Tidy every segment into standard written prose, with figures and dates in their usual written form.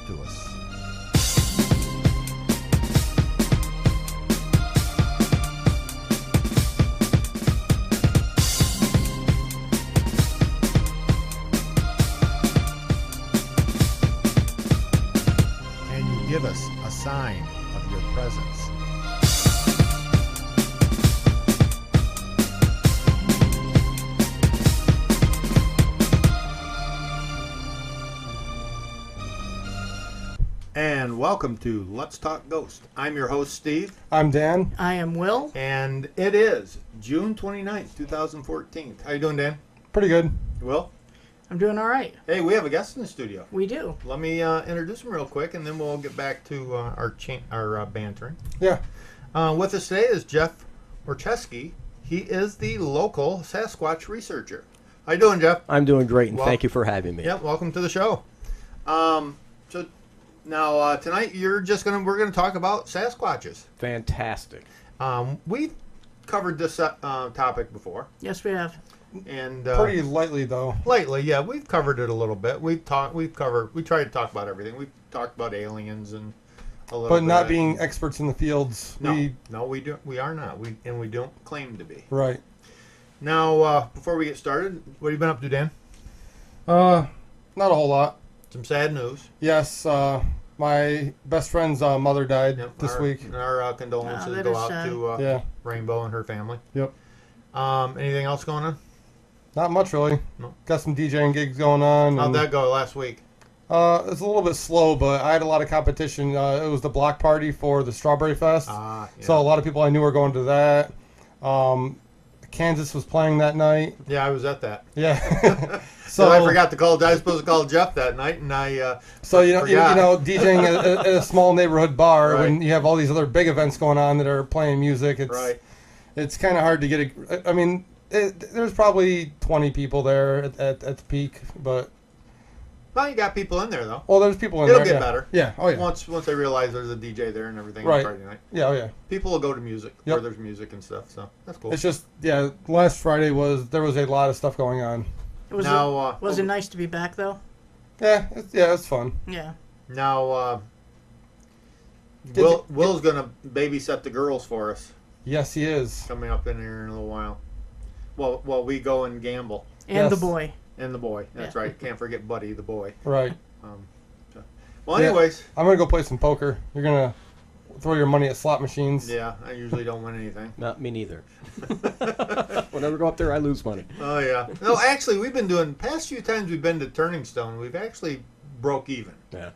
to us. And you give us a sign of your presence. And welcome to Let's Talk Ghost. I'm your host, Steve. I'm Dan. I am Will. And it is June 29th, 2014. How you doing, Dan? Pretty good. Will? I'm doing all right. Hey, we have a guest in the studio. We do. Let me introduce him real quick, and then we'll get back to our bantering. Yeah. With us today is Jeff Orechovsky. He is the local Sasquatch researcher. How you doing, Jeff? I'm doing great, and thank you for having me. Yeah, welcome to the show. So now tonight we're gonna talk about Sasquatches. Fantastic. We've covered this topic before, Yes, we have. and Pretty lightly, though. lately, yeah, we've covered it a little bit. We tried to talk about everything. We've talked about aliens and a little But bit. not being experts in the fields. No, we are not. We don't claim to be. Right. Now, before we get started, what have you been up to, Dan? Not a whole lot. Some sad news. Yes, my best friend's mother died Yep, this our, week. Our condolences that go is out sad. to Yeah. Rainbow and her family. Yep. Anything else going on? Not much, really. No. Got some DJing gigs going on. How'd and, that go last week? It's a little bit slow, but I had a lot of competition. It was the block party for the Strawberry Fest. Yeah. So a lot of people I knew were going to that. Kansas was playing that night. Yeah, I was at that. Yeah. So I forgot to call. I was supposed to call Jeff that night, and I. So you forgot. know, DJing at a small neighborhood bar Right. when you have all these other big events going on that are playing music, Right. it's kind of hard to get. I mean, there's probably 20 people there at the peak, but Well, you got people in there though. there's people in It'll there. get yeah. better. Yeah. Oh yeah. Once they realize there's a DJ there and everything Right. on Friday night, Yeah. Oh yeah. people will go to music where Yep. there's music and stuff. So that's cool. It's just last Friday there was a lot of stuff going on. Was it nice to be back, though? Yeah. It's fun. Yeah. Now, Did Will's gonna babysit the girls for us Yes, he is. coming up in here in a little while. Well, we go and gamble. And the Yes. boy. And the boy. That's Yeah. right. Can't forget Buddy, the boy. Right. Well, Yeah. anyways, I'm gonna go play some poker. You're gonna throw your money at slot machines. yeah, I usually don't win anything. Not me neither. Whenever I go up there, I lose money. Oh yeah. No, actually, we've been doing past few times we've been to Turning Stone. We've actually broke even. Yeah.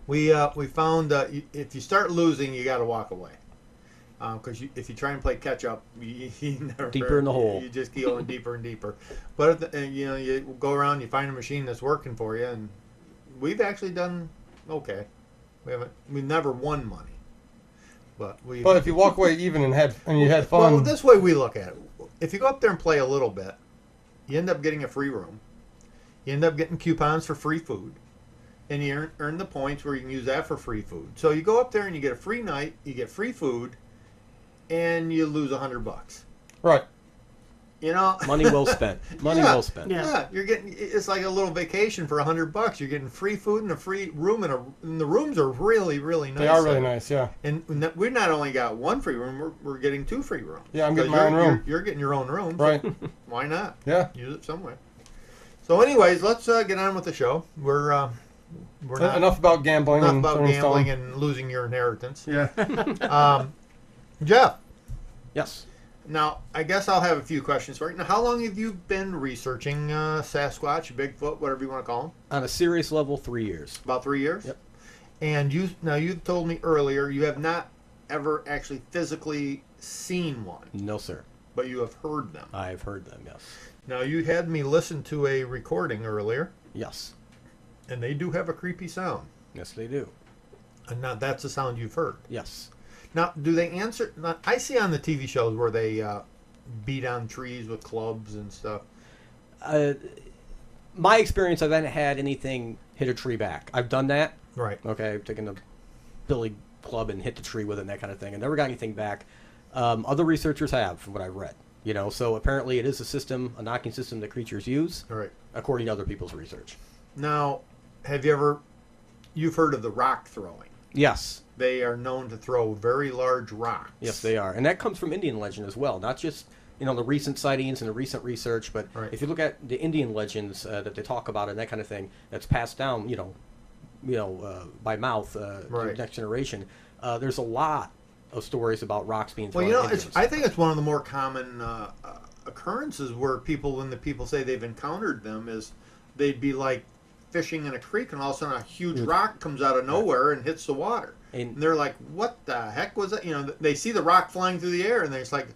We found if you start losing, you got to walk away. Because if you try and play catch up, you never Deeper in the hole. You just keep going deeper and deeper. But you go around, you find a machine that's working for you, and we've actually done okay. We've never won money, but But if you walk away even and you had fun. Well, this way we look at it. If you go up there and play a little bit, you end up getting a free room. You end up getting coupons for free food. And you earn the points where you can use that for free food. So you go up there and you get a free night, you get free food, and you lose $100. Right. You know, Money well spent. Money Yeah. well spent. Yeah. you're getting. It's like a little vacation for $100. You're getting free food and a free room, and the rooms are really, really nice. They are really there. nice. Yeah. And we not only got one free room, we're getting 2 free rooms. Yeah, I'm getting 'Cause my own room. You're getting your own room. so Right. Why not? Yeah. Use it somewhere. So, anyways, let's get on with the show. We're not Enough about gambling. enough and about throwing gambling stone. and losing your inheritance. Yeah. Jeff, Yes. now I guess I'll have a few questions for you. Now, how long have you been researching Sasquatch, Bigfoot, whatever you want to call them? On a serious level, 3 years. About 3 years. Yep. And you told me earlier you have not ever actually physically seen one, No, sir. but you have heard them. I've heard them, yes. Now, you had me listen to a recording earlier, Yes. and they do have a creepy sound. Yes, they do. And now that's the sound you've heard. Yes. Now, do they answer? Now, I see on the TV shows where they beat on trees with clubs and stuff. My experience, I haven't had anything hit a tree back. I've done that. Right. Okay, I've taken a billy club and hit the tree with it and that kind of thing, and never got anything back. Other researchers have, from what I've read. You know, so apparently it is a system, a knocking system that creatures use, All right. according to other people's research. Now, have you ever you've heard of the rock throwing. Yes. They are known to throw very large rocks. Yes, they are. And that comes from Indian legend as well. Not just, the recent sightings and the recent research, but if you look at the Indian legends that they talk about and that kind of thing, that's passed down, by mouth to the next generation. There's a lot of stories about rocks being thrown at Indians. I think it's one of the more common occurrences where when the people say they've encountered them is they'd be like fishing in a creek and all of a sudden a huge rock comes out of nowhere and hits the water. And they're like, what the heck was that? They see the rock flying through the air and it's like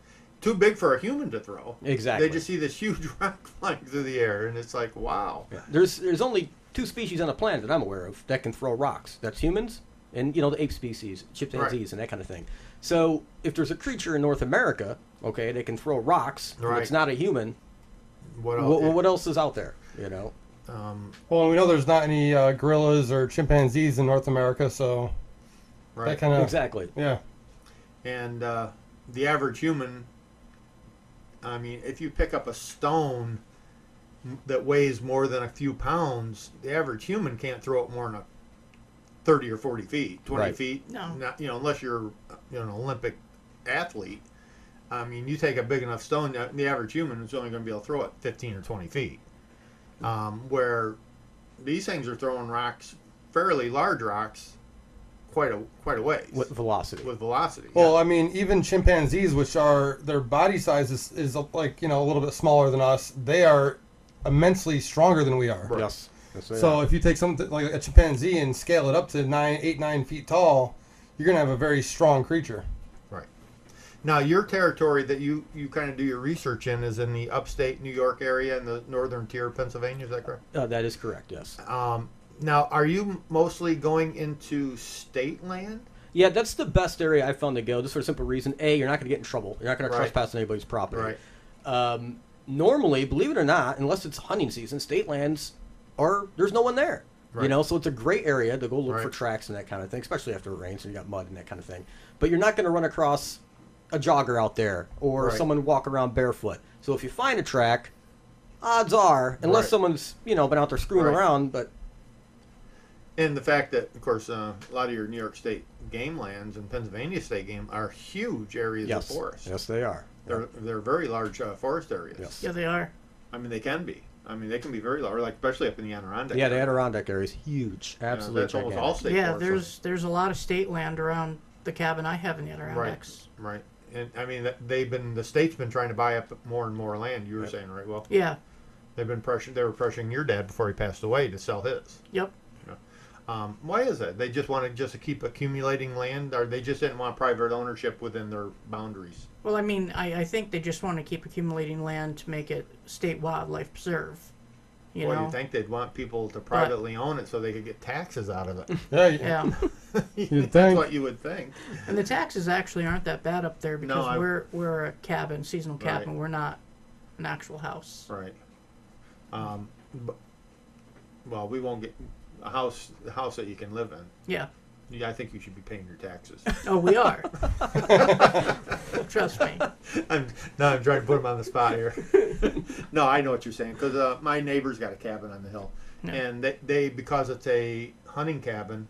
too big for a human to throw. Exactly. They just see this huge rock flying through the air and it's like, wow. Yeah. There's only 2 species on the planet that I'm aware of that can throw rocks. That's humans and, the ape species, chimpanzees and that kind of thing. So if there's a creature in North America, that can throw rocks, and it's not a human, what else is out there, Well, we know there's not any gorillas or chimpanzees in North America, so that kind of... Exactly. Yeah. And the average human, I mean, if you pick up a stone that weighs more than a few pounds, the average human can't throw it more than 30 or 40 feet, 20 feet. No. Not, unless you're an Olympic athlete. I mean, you take a big enough stone, the average human is only going to be able to throw it 15 or 20 feet. Where these things are throwing rocks, fairly large rocks, quite a ways. With velocity. Well, I mean, even chimpanzees, which are, their body size is like, a little bit smaller than us, they are immensely stronger than we are. Right. Yes. So if you take something like a chimpanzee and scale it up to 8, 9 feet tall, you're going to have a very strong creature. Right. Now, your territory that you kind of do your research in is in the upstate New York area and the northern tier of Pennsylvania. Is that correct? That is correct, yes. Now, are you mostly going into state land? Yeah, that's the best area I've found to go, just for a simple reason. A, you're not going to get in trouble. You're not going to trespass on anybody's property. Right. Normally, believe it or not, unless it's hunting season, state lands there's no one there. Right. So it's a great area to go look for tracks and that kind of thing, especially after it rains and you got mud and that kind of thing. But you're not going to run across a jogger out there or someone walk around barefoot. So if you find a track, odds are, unless someone's been out there screwing around, but. And the fact that, of course, a lot of your New York State game lands and Pennsylvania State game are huge areas of forest. Yes, they are. They're very large forest areas. Yes. Yeah, they are. I mean, they can be. They can be very large, like especially up in the Adirondack. Yeah, the Adirondack area is huge. Absolutely. That's almost all state forest. There's a lot of state land around the cabin I have in the Adirondacks. Right. And I mean, the state's been trying to buy up more and more land. You were saying, right? Well, yeah. They were pressuring your dad before he passed away to sell his. Yep. Why is that? They just wanted to keep accumulating land, or they just didn't want private ownership within their boundaries? Well, I mean, I think they just want to keep accumulating land to make it state wildlife preserve. You know? You think they'd want people to privately own it so they could get taxes out of it? Yeah. You'd think. That's what you would think. And the taxes actually aren't that bad up there because we're a cabin, seasonal cabin. We're not an actual house. Right. Well, we won't get a house that you can live in. Yeah. Yeah, I think you should be paying your taxes. Oh, we are. Trust me. I'm trying to put him on the spot here. No, I know what you're saying because my neighbor's got a cabin on the hill, and they because it's a hunting cabin,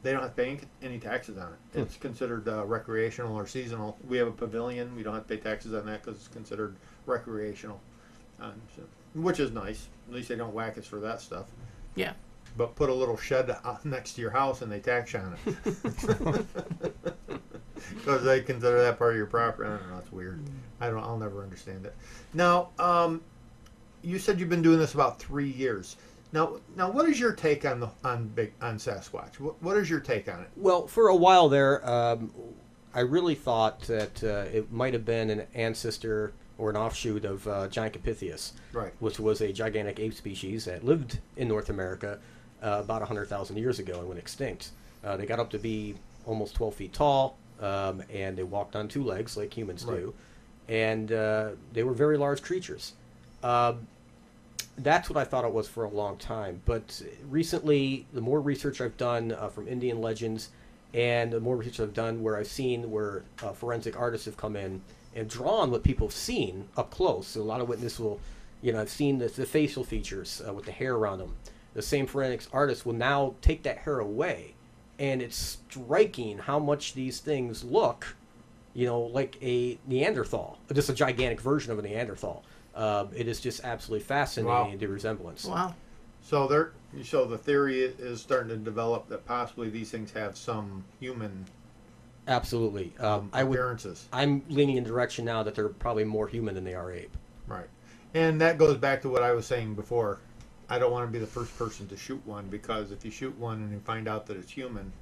they don't have to pay any taxes on it. It's considered recreational or seasonal. We have a pavilion. We don't have to pay taxes on that because it's considered recreational, which is nice. At least they don't whack us for that stuff. Yeah. But put a little shed next to your house and they tax you on it. Because they consider that part of your property. I don't know. It's weird. I'll never understand it. Now, you said you've been doing this about 3 years. Now, what is your take on Sasquatch? What is your take on it? Well, for a while there, I really thought that it might have been an ancestor or an offshoot of Gigantopithecus, which was a gigantic ape species that lived in North America about 100,000 years ago and went extinct. They got up to be almost 12 feet tall, and they walked on 2 legs like humans do, and they were very large creatures. That's what I thought it was for a long time, but recently, the more research I've done from Indian legends, and the more research I've done where I've seen where forensic artists have come in and drawn what people have seen up close. So a lot of witnesses will, I've seen the facial features with the hair around them. the same forensics artist will now take that hair away, and it's striking how much these things look, like a Neanderthal, just a gigantic version of a Neanderthal. It is just absolutely fascinating, the resemblance. Wow. So the theory is starting to develop that possibly these things have some human absolutely appearances. I'm leaning in the direction now that they're probably more human than they are ape. Right. And that goes back to what I was saying before. I don't want to be the first person to shoot one, because if you shoot one and you find out that it's human,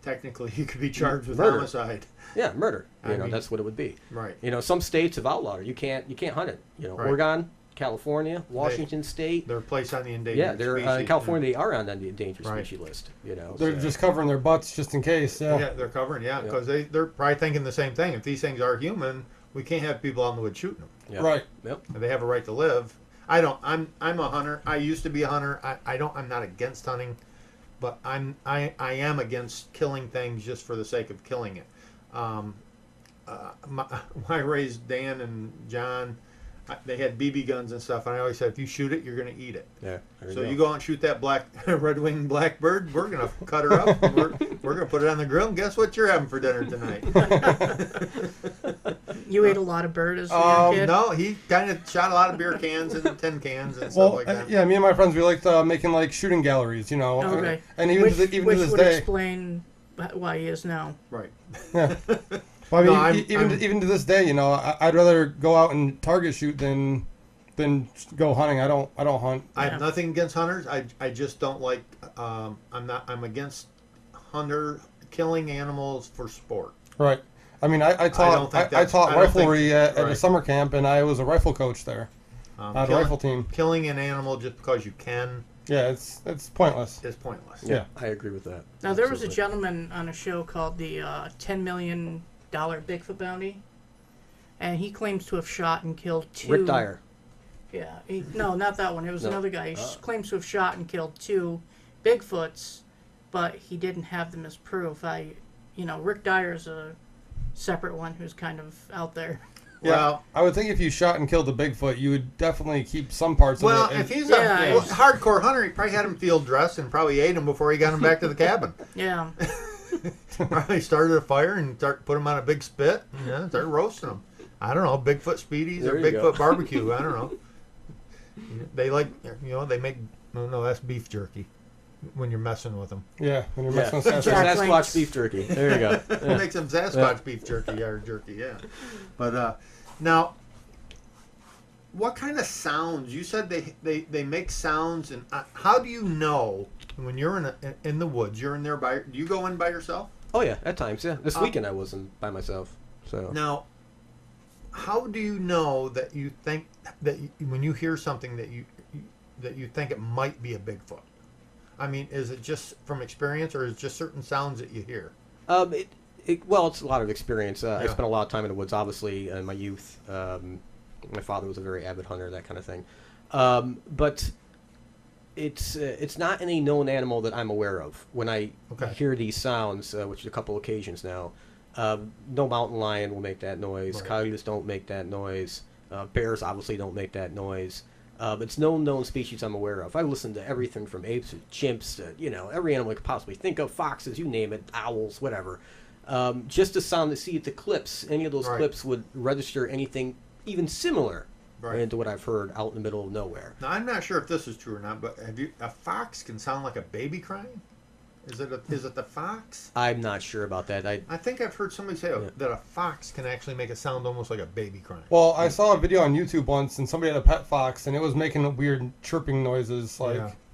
technically you could be charged with homicide. Yeah, murder. I mean, that's what it would be. Right. Some states have outlawed it. You can't hunt it. Right. Oregon, California, Washington State. They're placed on the endangered species. They're in California. They are on the endangered species list. They're just covering their butts just in case. Yeah, they're covering. Yeah, because they're probably thinking the same thing. If these things are human, we can't have people out in the woods shooting them. Yep. Right. Yep. They have a right to live. I'm a hunter. I used to be a hunter. I'm not against hunting, but I am against killing things just for the sake of killing it. When I raised Dan and John, they had BB guns and stuff, and I always said, if you shoot it, you're going to eat it. Yeah. So you go out and shoot that red-winged blackbird, we're going to cut her up, and we're going to put it on the grill, and guess what you're having for dinner tonight? You ate a lot of bird as a young kid? No, he kind of shot a lot of beer cans and tin cans and stuff like that. Yeah, me and my friends, we liked making shooting galleries, Okay. And even to this day, would explain why he is now. Right. Yeah. Well, I mean, even to this day, I'd rather go out and target shoot than go hunting. I don't hunt. I have nothing against hunters. I just don't like. I'm against killing animals for sport. Right. I mean, I taught riflery at a summer camp, and I was a rifle coach there. I had a rifle team. Killing an animal just because you can. Yeah, it's pointless. It's pointless. Yeah, I agree with that. Now, there was a gentleman on a show called the $10 million Bigfoot Bounty, and he claims to have shot and killed 2. Rick Dyer. Yeah, no, not that one. It was another guy. He claims to have shot and killed 2 Bigfoots, but he didn't have them as proof. Rick Dyer's a separate one who's kind of out there. Yeah, well, I would think if you shot and killed a Bigfoot, you would definitely keep some parts of it. Well, if he's a hardcore hunter, he probably had him field dressed and probably ate him before he got him back to the cabin. Yeah. Probably started a fire and put him on a big spit and started roasting them. I don't know, Bigfoot Speedies or Bigfoot barbecue. I don't know. They they make, no, that's beef jerky when you're messing with them. Yeah, when you're messing with Sasquatch beef jerky. There you go. It makes them Sasquatch beef jerky or jerky, yeah. But now, what kind of sounds? You said they make sounds, and how do you know when you're in the woods? You're in there do you go in by yourself? Oh yeah, at times. Yeah, this weekend I wasn't by myself. So now, how do you know that you think that when you hear something that you think it might be a Bigfoot? I mean, is it just from experience, or is it just certain sounds that you hear? It's a lot of experience. I spent a lot of time in the woods, obviously, in my youth. My father was a very avid hunter, that kind of thing. But it's not any known animal that I'm aware of. When I hear these sounds, which is a couple occasions now, no mountain lion will make that noise. Right. Coyotes don't make that noise. Bears obviously don't make that noise. It's no known species I'm aware of. I listen to everything from apes to chimps to, every animal I could possibly think of, foxes, you name it, owls, whatever. Just the sound to see at the clips, any of those clips would register anything even similar to what I've heard out in the middle of nowhere. Now, I'm not sure if this is true or not, but a fox can sound like a baby crying? Is it the fox? I'm not sure about that. I think I've heard somebody say that a fox can actually make it sound almost like a baby crying. Well, I saw a video on YouTube once, and somebody had a pet fox, and it was making weird chirping noises,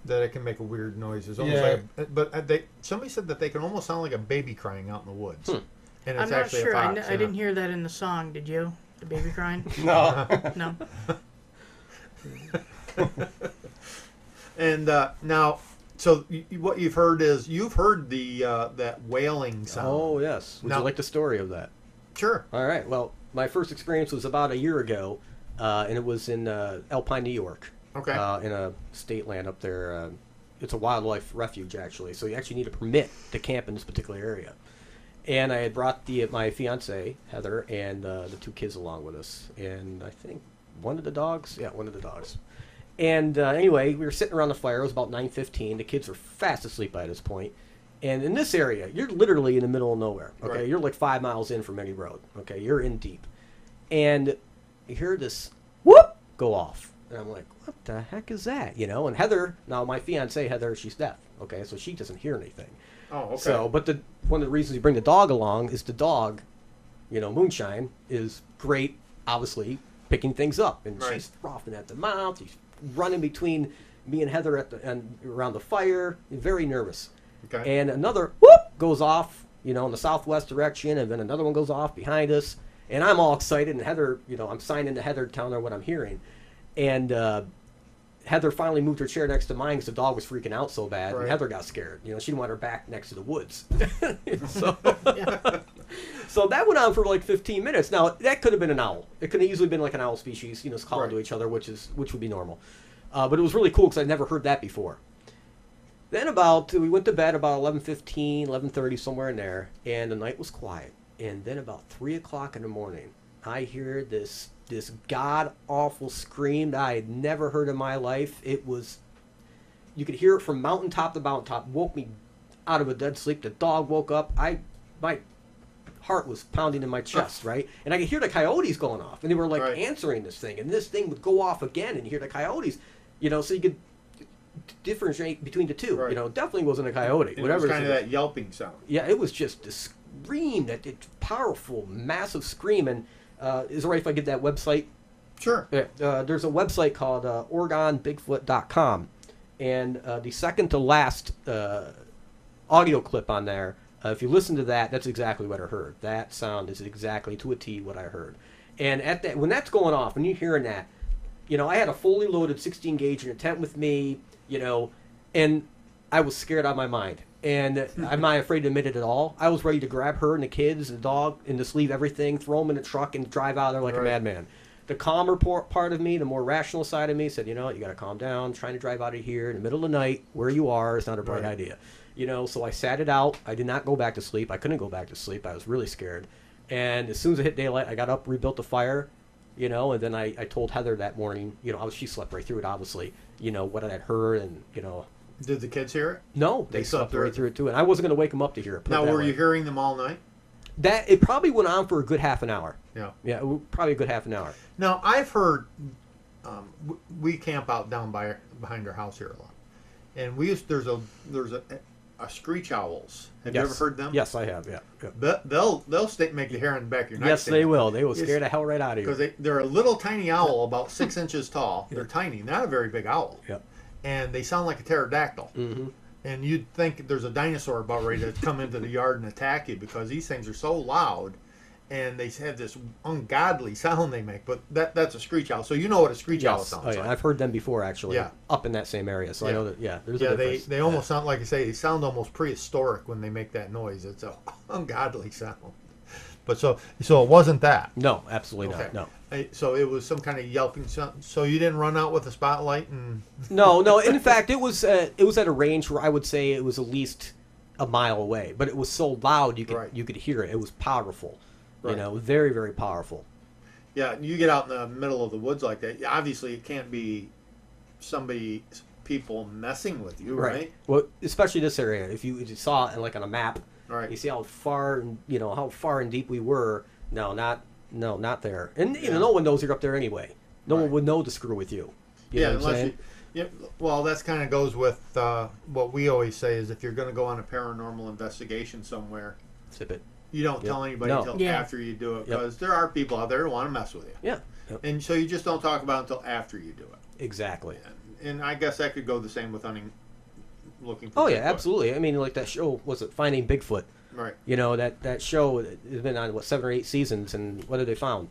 that it can make a weird noise. It's almost but somebody said that they can almost sound like a baby crying out in the woods. And it's I'm not actually sure. a fox. I didn't hear that in the song. Did you? The baby crying? No. No. And now. So what you've heard is that wailing sound. Oh yes. Would you like the story of that? Sure. All right. Well, my first experience was about a year ago, and it was in Alpine, New York. Okay. In a state land up there. It's a wildlife refuge actually, so you actually need a permit to camp in this particular area. And I had brought my fiance Heather and the 2 kids along with us, and I think one of the dogs. And anyway, we were sitting around the fire. It was about 9:15. The kids were fast asleep by this point. And in this area, you're literally in the middle of nowhere. Okay, Right. You're like 5 miles in from any road. Okay, you're in deep, and you hear this whoop go off, and I'm like, what the heck is that? You know. And Heather, now my fiance Heather, she's deaf. Okay, so she doesn't hear anything. Oh, okay. So, but one of the reasons you bring the dog along is the dog, you know, Moonshine, is great, obviously, picking things up. And Right. she's frothing at the mouth. She's running between me and Heather and around the fire. Very nervous. Okay. And another whoop goes off, you know, in the southwest direction, and then another one goes off behind us. And I'm all excited, and Heather, you know, I'm signing to Heather, telling her what I'm hearing. And Heather finally moved her chair next to mine because the dog was freaking out so bad, Right. and Heather got scared. You know, she didn't want her back next to the woods. so, Yeah. so that went on for like 15 minutes. Now, that could have been an owl. It could have easily been like an owl species, you know, calling to Right. each other, which would be normal. But it was really cool because I'd never heard that before. Then we went to bed about 11:15, 11:30, somewhere in there, and the night was quiet. And then about 3 o'clock in the morning, I hear this god-awful scream that I had never heard in my life. It was, you could hear it from mountaintop to mountaintop. Woke me out of a dead sleep. The dog woke up. My heart was pounding in my chest, right? And I could hear the coyotes going off, and they were like Right. answering this thing, and this thing would go off again, and you hear the coyotes, you know, so you could differentiate between the two. Right. You know, it definitely wasn't a coyote. And Whatever. it was kind of that yelping sound. Yeah, it was just a scream, that powerful, massive scream. And is it right if I give that website? Sure. There's a website called OregonBigfoot.com, and the second to last audio clip on there, if you listen to that, that's exactly what I heard. That sound is exactly to a T what I heard. And when that's going off, when you're hearing that, you know, I had a fully loaded 16 gauge in a tent with me, you know, and I was scared out of my mind. And I'm not afraid to admit it at all. I was ready to grab her and the kids and the dog and just leave everything, throw them in the truck, and drive out there like a Right. madman. The calmer part of me, the more rational side of me, said, you know what, you got to calm down. Trying to drive out of here in the middle of the night where you are is not a bright Right. idea. You know, so I sat it out. I did not go back to sleep. I couldn't go back to sleep. I was really scared. And as soon as it hit daylight, I got up, rebuilt the fire, you know, and then I told Heather that morning, you know, she slept right through it, obviously, you know, what I had heard, and, you know. Did the kids hear it? No, they slept right through it, too. And I wasn't going to wake them up to hear it. Now, were you hearing them all night? It probably went on for a good half an hour. Yeah. Yeah, probably a good half an hour. Now, I've heard, we camp out down behind our house here a lot. And there's a screech owls. Have you ever heard them? Yes, I have, yeah. They'll make your hair on the back of your neck. Yes, they will. They will scare the hell right out of you. Because they're a little tiny owl, about 6 inches tall. They're tiny, not a very big owl. Yep. And they sound like a pterodactyl. Mm-hmm. And you'd think there's a dinosaur about ready to come into the yard and attack you, because these things are so loud, and they have this ungodly sound they make. But that's a screech owl. So you know what a screech owl sounds like. I've heard them before, actually. Yeah. Up in that same area. So I know that, there's a Yeah, difference. they almost sound, like I say, they sound almost prehistoric when they make that noise. It's a ungodly sound. But so it wasn't that. No, absolutely Okay. not. No. So it was some kind of yelping sound. So you didn't run out with a spotlight and. No. In fact, it was at a range where I would say it was at least a mile away, but it was so loud you could hear it. It was powerful, you know, very, very powerful. Yeah, you get out in the middle of the woods like that. Obviously, it can't be people messing with you, right? Well, especially this area. If you saw it like on a map, Right. you see how far and deep we were. No, not there. And no one knows you're up there anyway. No one would know to screw with you. You know what I'm saying? Well, that's kind of goes with what we always say is, if you're going to go on a paranormal investigation somewhere, Sip it. you don't tell anybody until after you do it, because there are people out there who want to mess with you. Yeah. And so you just don't talk about it until after you do it. Exactly. And I guess that could go the same with hunting, looking for Oh yeah, Bigfoot. absolutely. I mean, like that show, was it Finding Bigfoot? Right. You know, that show has been on 7 or 8 seasons, and what have they found?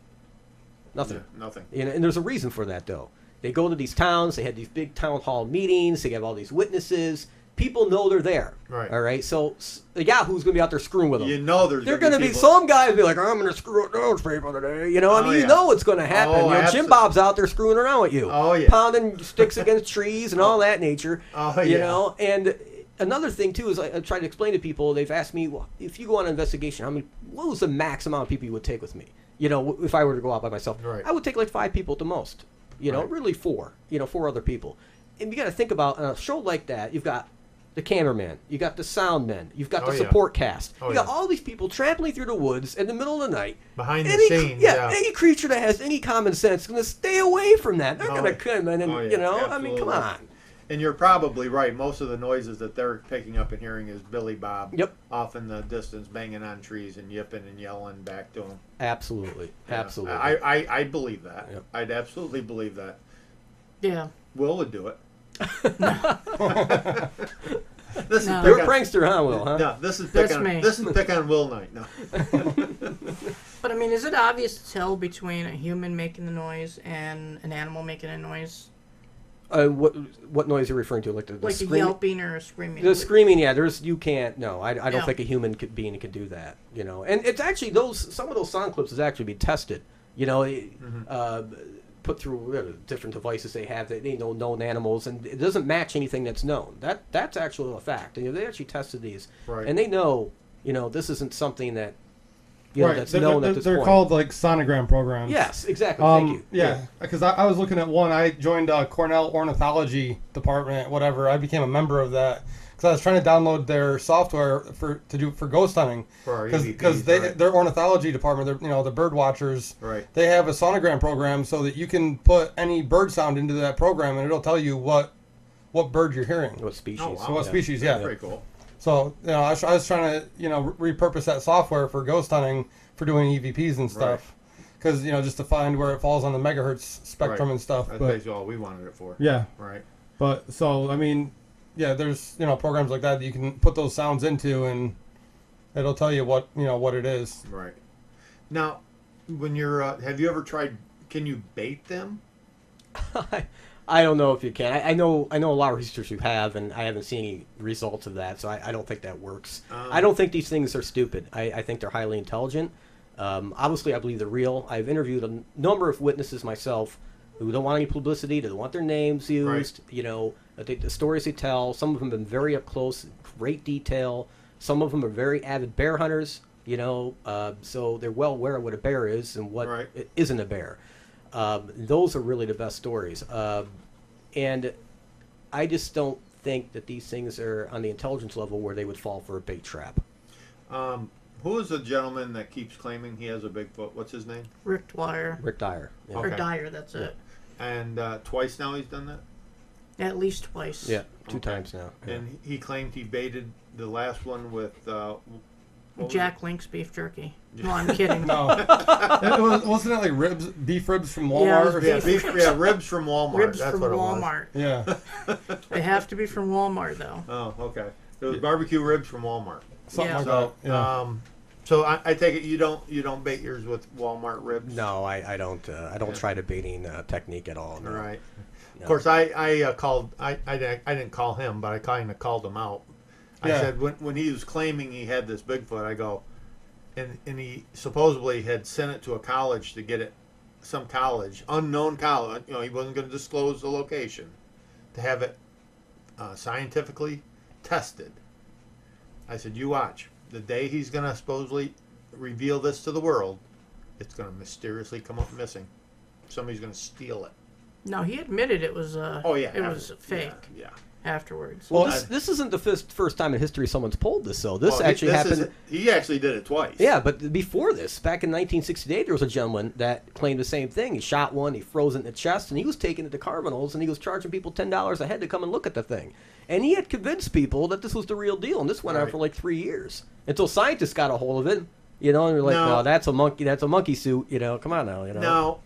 Nothing. Yeah, nothing. And there's a reason for that, though. They go to these towns, they have these big town hall meetings, they have all these witnesses. People know they're there. Right. All right. So the Yahoo's going to be out there screwing with them. You know They're going to be some guys be like, I'm going to screw with those people today. You know, I mean, yeah. you know what's going to happen. Oh, you know, Jim Bob's out there screwing around with you. Oh, yeah. Pounding sticks against trees and all that nature. Oh, You yeah. know, and another thing, too, is I try to explain to people, they've asked me, well, if you go on an investigation, what was the max amount of people you would take with me? You know, if I were to go out by myself. Right. I would take like 5 people at the most. Right. Really four other people. And you got to think about on a show like that, you've got the cameraman, you got the sound men, you've got the support cast, you got all these people trampling through the woods in the middle of the night. Behind the scenes, any creature that has any common sense is going to stay away from that. They're going to come in and, absolutely. I mean, come on. And you're probably right. Most of the noises that they're picking up and hearing is Billy Bob off in the distance banging on trees and yipping and yelling back to him. Absolutely. Absolutely. I believe that. Yep. I'd absolutely believe that. Yeah. Will would do it. You're a prankster, huh, Will? Huh? No, this is pick on Will night. No. But I mean, is it obvious to tell between a human making the noise and an animal making a noise? What noise are you referring to? Like a yelping or a screaming? The screaming, yeah. You can't. No, I don't think a human being could do that. And it's actually some of those sound clips has actually been tested. Put through different devices they have that they know known animals, and it doesn't match anything that's known. That's actually a fact. And they actually tested these, and they know this isn't something that that's known at this point. They're called like sonogram programs. Yes, exactly. Thank you. Yeah, because I was looking at one. I joined Cornell Ornithology Department. Whatever. I became a member of that because I was trying to download their software for ghost hunting. Because their ornithology department, the bird watchers, they have a sonogram program so that you can put any bird sound into that program and it'll tell you what bird you're hearing. What species? Oh, wow. So what species? Yeah. That's pretty cool. So I was trying to repurpose that software for ghost hunting for doing EVPs and stuff, because just to find where it falls on the megahertz spectrum and stuff. That's basically all we wanted it for. Yeah. Right. But so I mean, there's programs like that you can put those sounds into and it'll tell you what it is. Right. Now, when you're have you ever tried? Can you bait them? I don't know if you can. I know a lot of researchers who have, and I haven't seen any results of that, so I don't think that works. I don't think these things are stupid. I think they're highly intelligent. Obviously, I believe they're real. I've interviewed a number of witnesses myself who don't want any publicity, they don't want their names used. The stories they tell, some of them have been very up close, great detail. Some of them are very avid bear hunters, so they're well aware of what a bear is and what isn't a bear. Those are really the best stories. And I just don't think that these things are on the intelligence level where they would fall for a bait trap. Who is the gentleman that keeps claiming he has a Bigfoot? What's his name? Rick Dyer. Rick Dyer. Yeah. Or Dyer, that's it. And twice now he's done that? At least twice. Yeah, two times now. Yeah. And he claimed he baited the last one with... Jack Link's beef jerky. No, I'm kidding. No. Wasn't it like beef ribs from Walmart? Ribs from Walmart. Ribs That's from what Walmart. It was. Yeah. They have to be from Walmart, though. Oh, okay. It was barbecue ribs from Walmart. Something like that. Yeah. So I take it you don't bait yours with Walmart ribs? No, I don't. I don't try the baiting technique at all. No. Right. No. Of course, I called. I didn't call him, but I kind of called him out. I said when he was claiming he had this Bigfoot, I go, and he supposedly had sent it to a college to get it, some college, unknown college. He wasn't going to disclose the location, to have it scientifically tested. I said, you watch. The day he's going to supposedly reveal this to the world, it's going to mysteriously come up missing. Somebody's going to steal it. No, he admitted it was. It was fake. Yeah. Afterwards. Well, this isn't the first time in history someone's pulled this, though. This happened. He actually did it twice. Yeah, but before this, back in 1968, there was a gentleman that claimed the same thing. He shot one, he froze it in the chest, and he was taking it to Carbonals, and he was charging people $10 a head to come and look at the thing. And he had convinced people that this was the real deal, and this went on for like 3 years until scientists got a hold of it. And they're like, no, that's a monkey. That's a monkey suit. Come on now. No.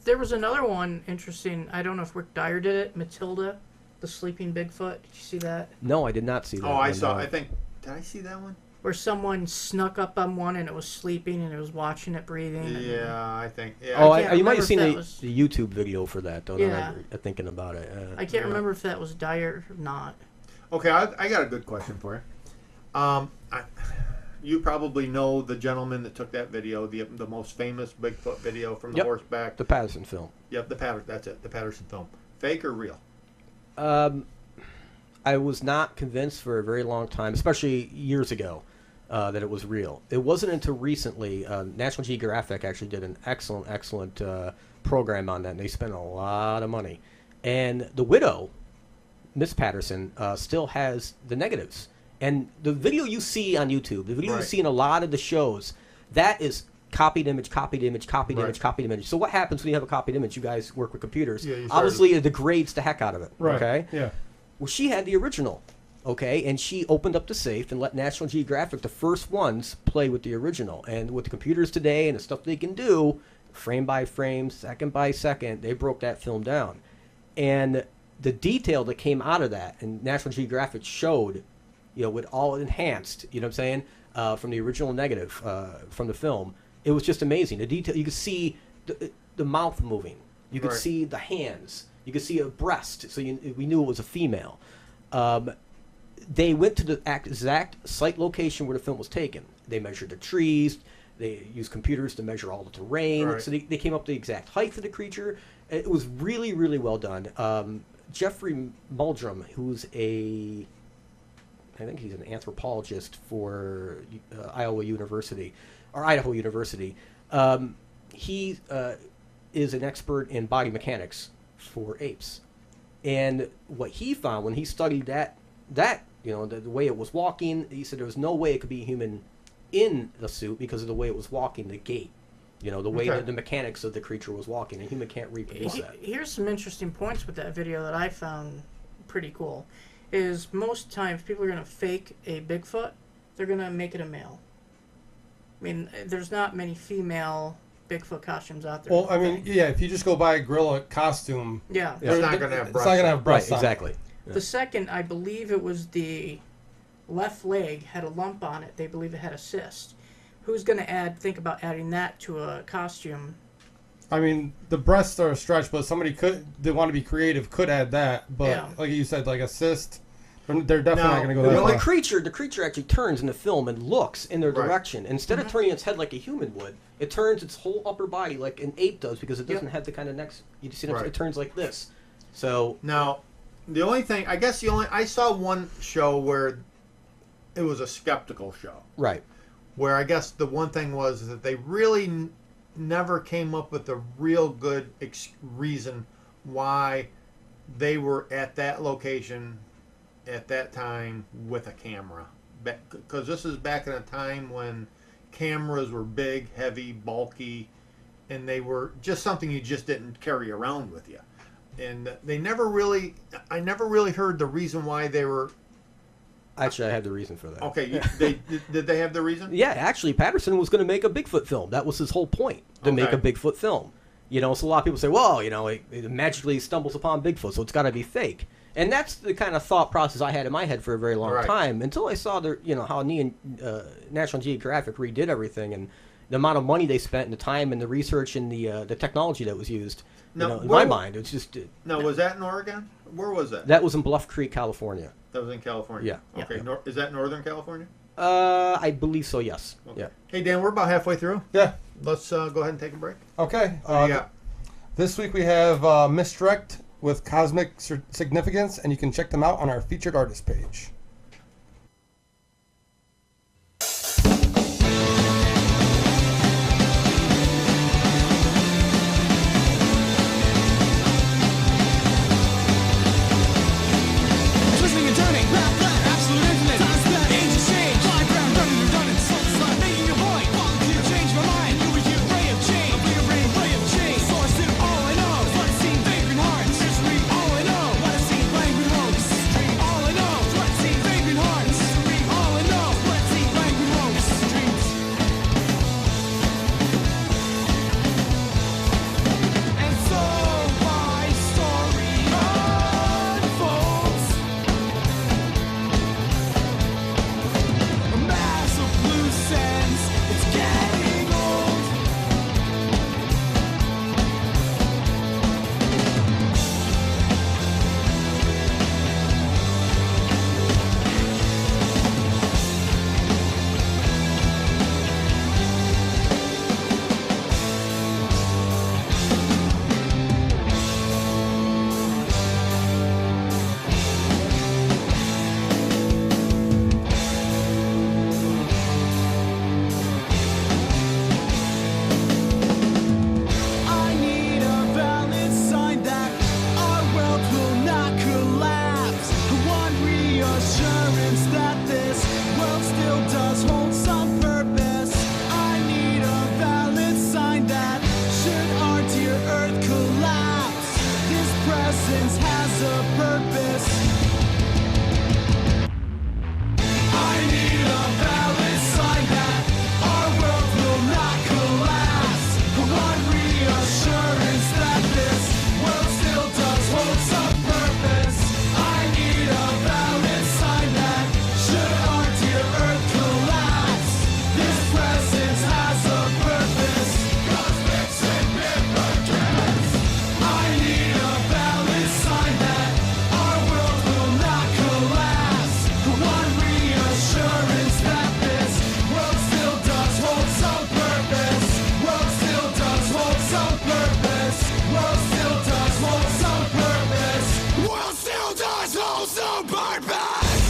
There was another one interesting. I don't know if Rick Dyer did it. Matilda. The sleeping Bigfoot. Did you see that? No, I did not see that. Oh, I saw. I think. Did I see that one? Where someone snuck up on one and it was sleeping and it was watching it breathing. Yeah, I think. Yeah. Oh, you might have seen the YouTube video for that, though. Yeah. I'm thinking about it. I can't remember if that was Dyer or not. Okay, I got a good question for you. You probably know the gentleman that took that video, the most famous Bigfoot video from the horseback. The Patterson film. Yep, that's it. The Patterson film. Fake or real? I was not convinced for a very long time, especially years ago. that it was real. It wasn't until recently, National Geographic actually did an excellent program on that, and they spent a lot of money. And the widow, Miss Patterson, still has the negatives. And the video you see on YouTube, the video you see in a lot of the shows, that is copied image, copied image, copied image, copied image. So what happens when you have a copied image? You guys work with computers. Yeah, obviously, it degrades the heck out of it. Right. Okay? Yeah. Well, she had the original. Okay? And she opened up the safe and let National Geographic, the first ones, play with the original. And with the computers today and the stuff they can do, frame by frame, second by second, they broke that film down. And the detail that came out of that, and National Geographic showed, with all enhanced, you know what I'm saying, from the original negative from the film, it was just amazing. The detail, you could see the mouth moving, you could see the hands, you could see a breast, so we knew it was a female. They went to the exact site location where the film was taken. They measured the trees. They used computers to measure all the terrain. So they came up with the exact height of the creature. It was really, really well done. Jeffrey Muldrum, who's I think he's an anthropologist for Idaho University. He is an expert in body mechanics for apes. And what he found when he studied that the way it was walking, he said there was no way it could be human in the suit because of the way it was walking, the gait. The way that the mechanics of the creature was walking. A human can't reproduce that. Here's some interesting points with that video that I found pretty cool. Is most times people are going to fake a Bigfoot, they're going to make it a male. I mean, there's not many female Bigfoot costumes out there. Well, I mean, if you just go buy a gorilla costume, it's not going to have breasts. It's not going to have breasts. Right, exactly. Yeah. The second, I believe it was the left leg had a lump on it. They believe it had a cyst. Who's going to think about adding that to a costume? I mean, the breasts are a stretch, but they want to be creative, could add that. But like you said, like a cyst, they're definitely not going to go that far. The creature actually turns in the film and looks in their direction. Instead of turning its head like a human would, it turns its whole upper body like an ape does because it doesn't have the kind of neck. You see, it turns like this. So now, the only thing, I saw one show where it was a skeptical show. Right. Where I guess the one thing was that they really never came up with a real good reason why they were at that location at that time with a camera. Because this is back in a time when cameras were big, heavy, bulky, and they were just something you just didn't carry around with you. And I never really heard the reason why they were. Actually, I had the reason for that. Okay, did they have the reason? Yeah, actually, Patterson was going to make a Bigfoot film. That was his whole point, to make a Bigfoot film. So a lot of people say, well, it magically stumbles upon Bigfoot, so it's got to be fake. And that's the kind of thought process I had in my head for a very long time, until I saw how National Geographic redid everything, and the amount of money they spent, and the time, and the research, and the technology that was used. Now, in my mind, it's just. Now, was that in Oregon? Where was that? That was in Bluff Creek, California. That was in California? Yeah. Okay. Yeah. Is that Northern California? I believe so, yes. Okay. Yeah. Hey, Dan, we're about halfway through. Yeah. Let's go ahead and take a break. Okay. This week we have Misdirect with Cosmic Significance, and you can check them out on our featured artist page. presence has a purpose. I need a valid sign that our world will not collapse. One reassurance that this world still does hold some purpose. I need a valid sign that should our dear Earth collapse, this presence has a purpose. Cosmic significance. I need a valid sign that our world will not collapse. One reassurance that this world still does hold some purpose. World still does hold some purpose. World still does hold some purpose. World still does hold some purpose.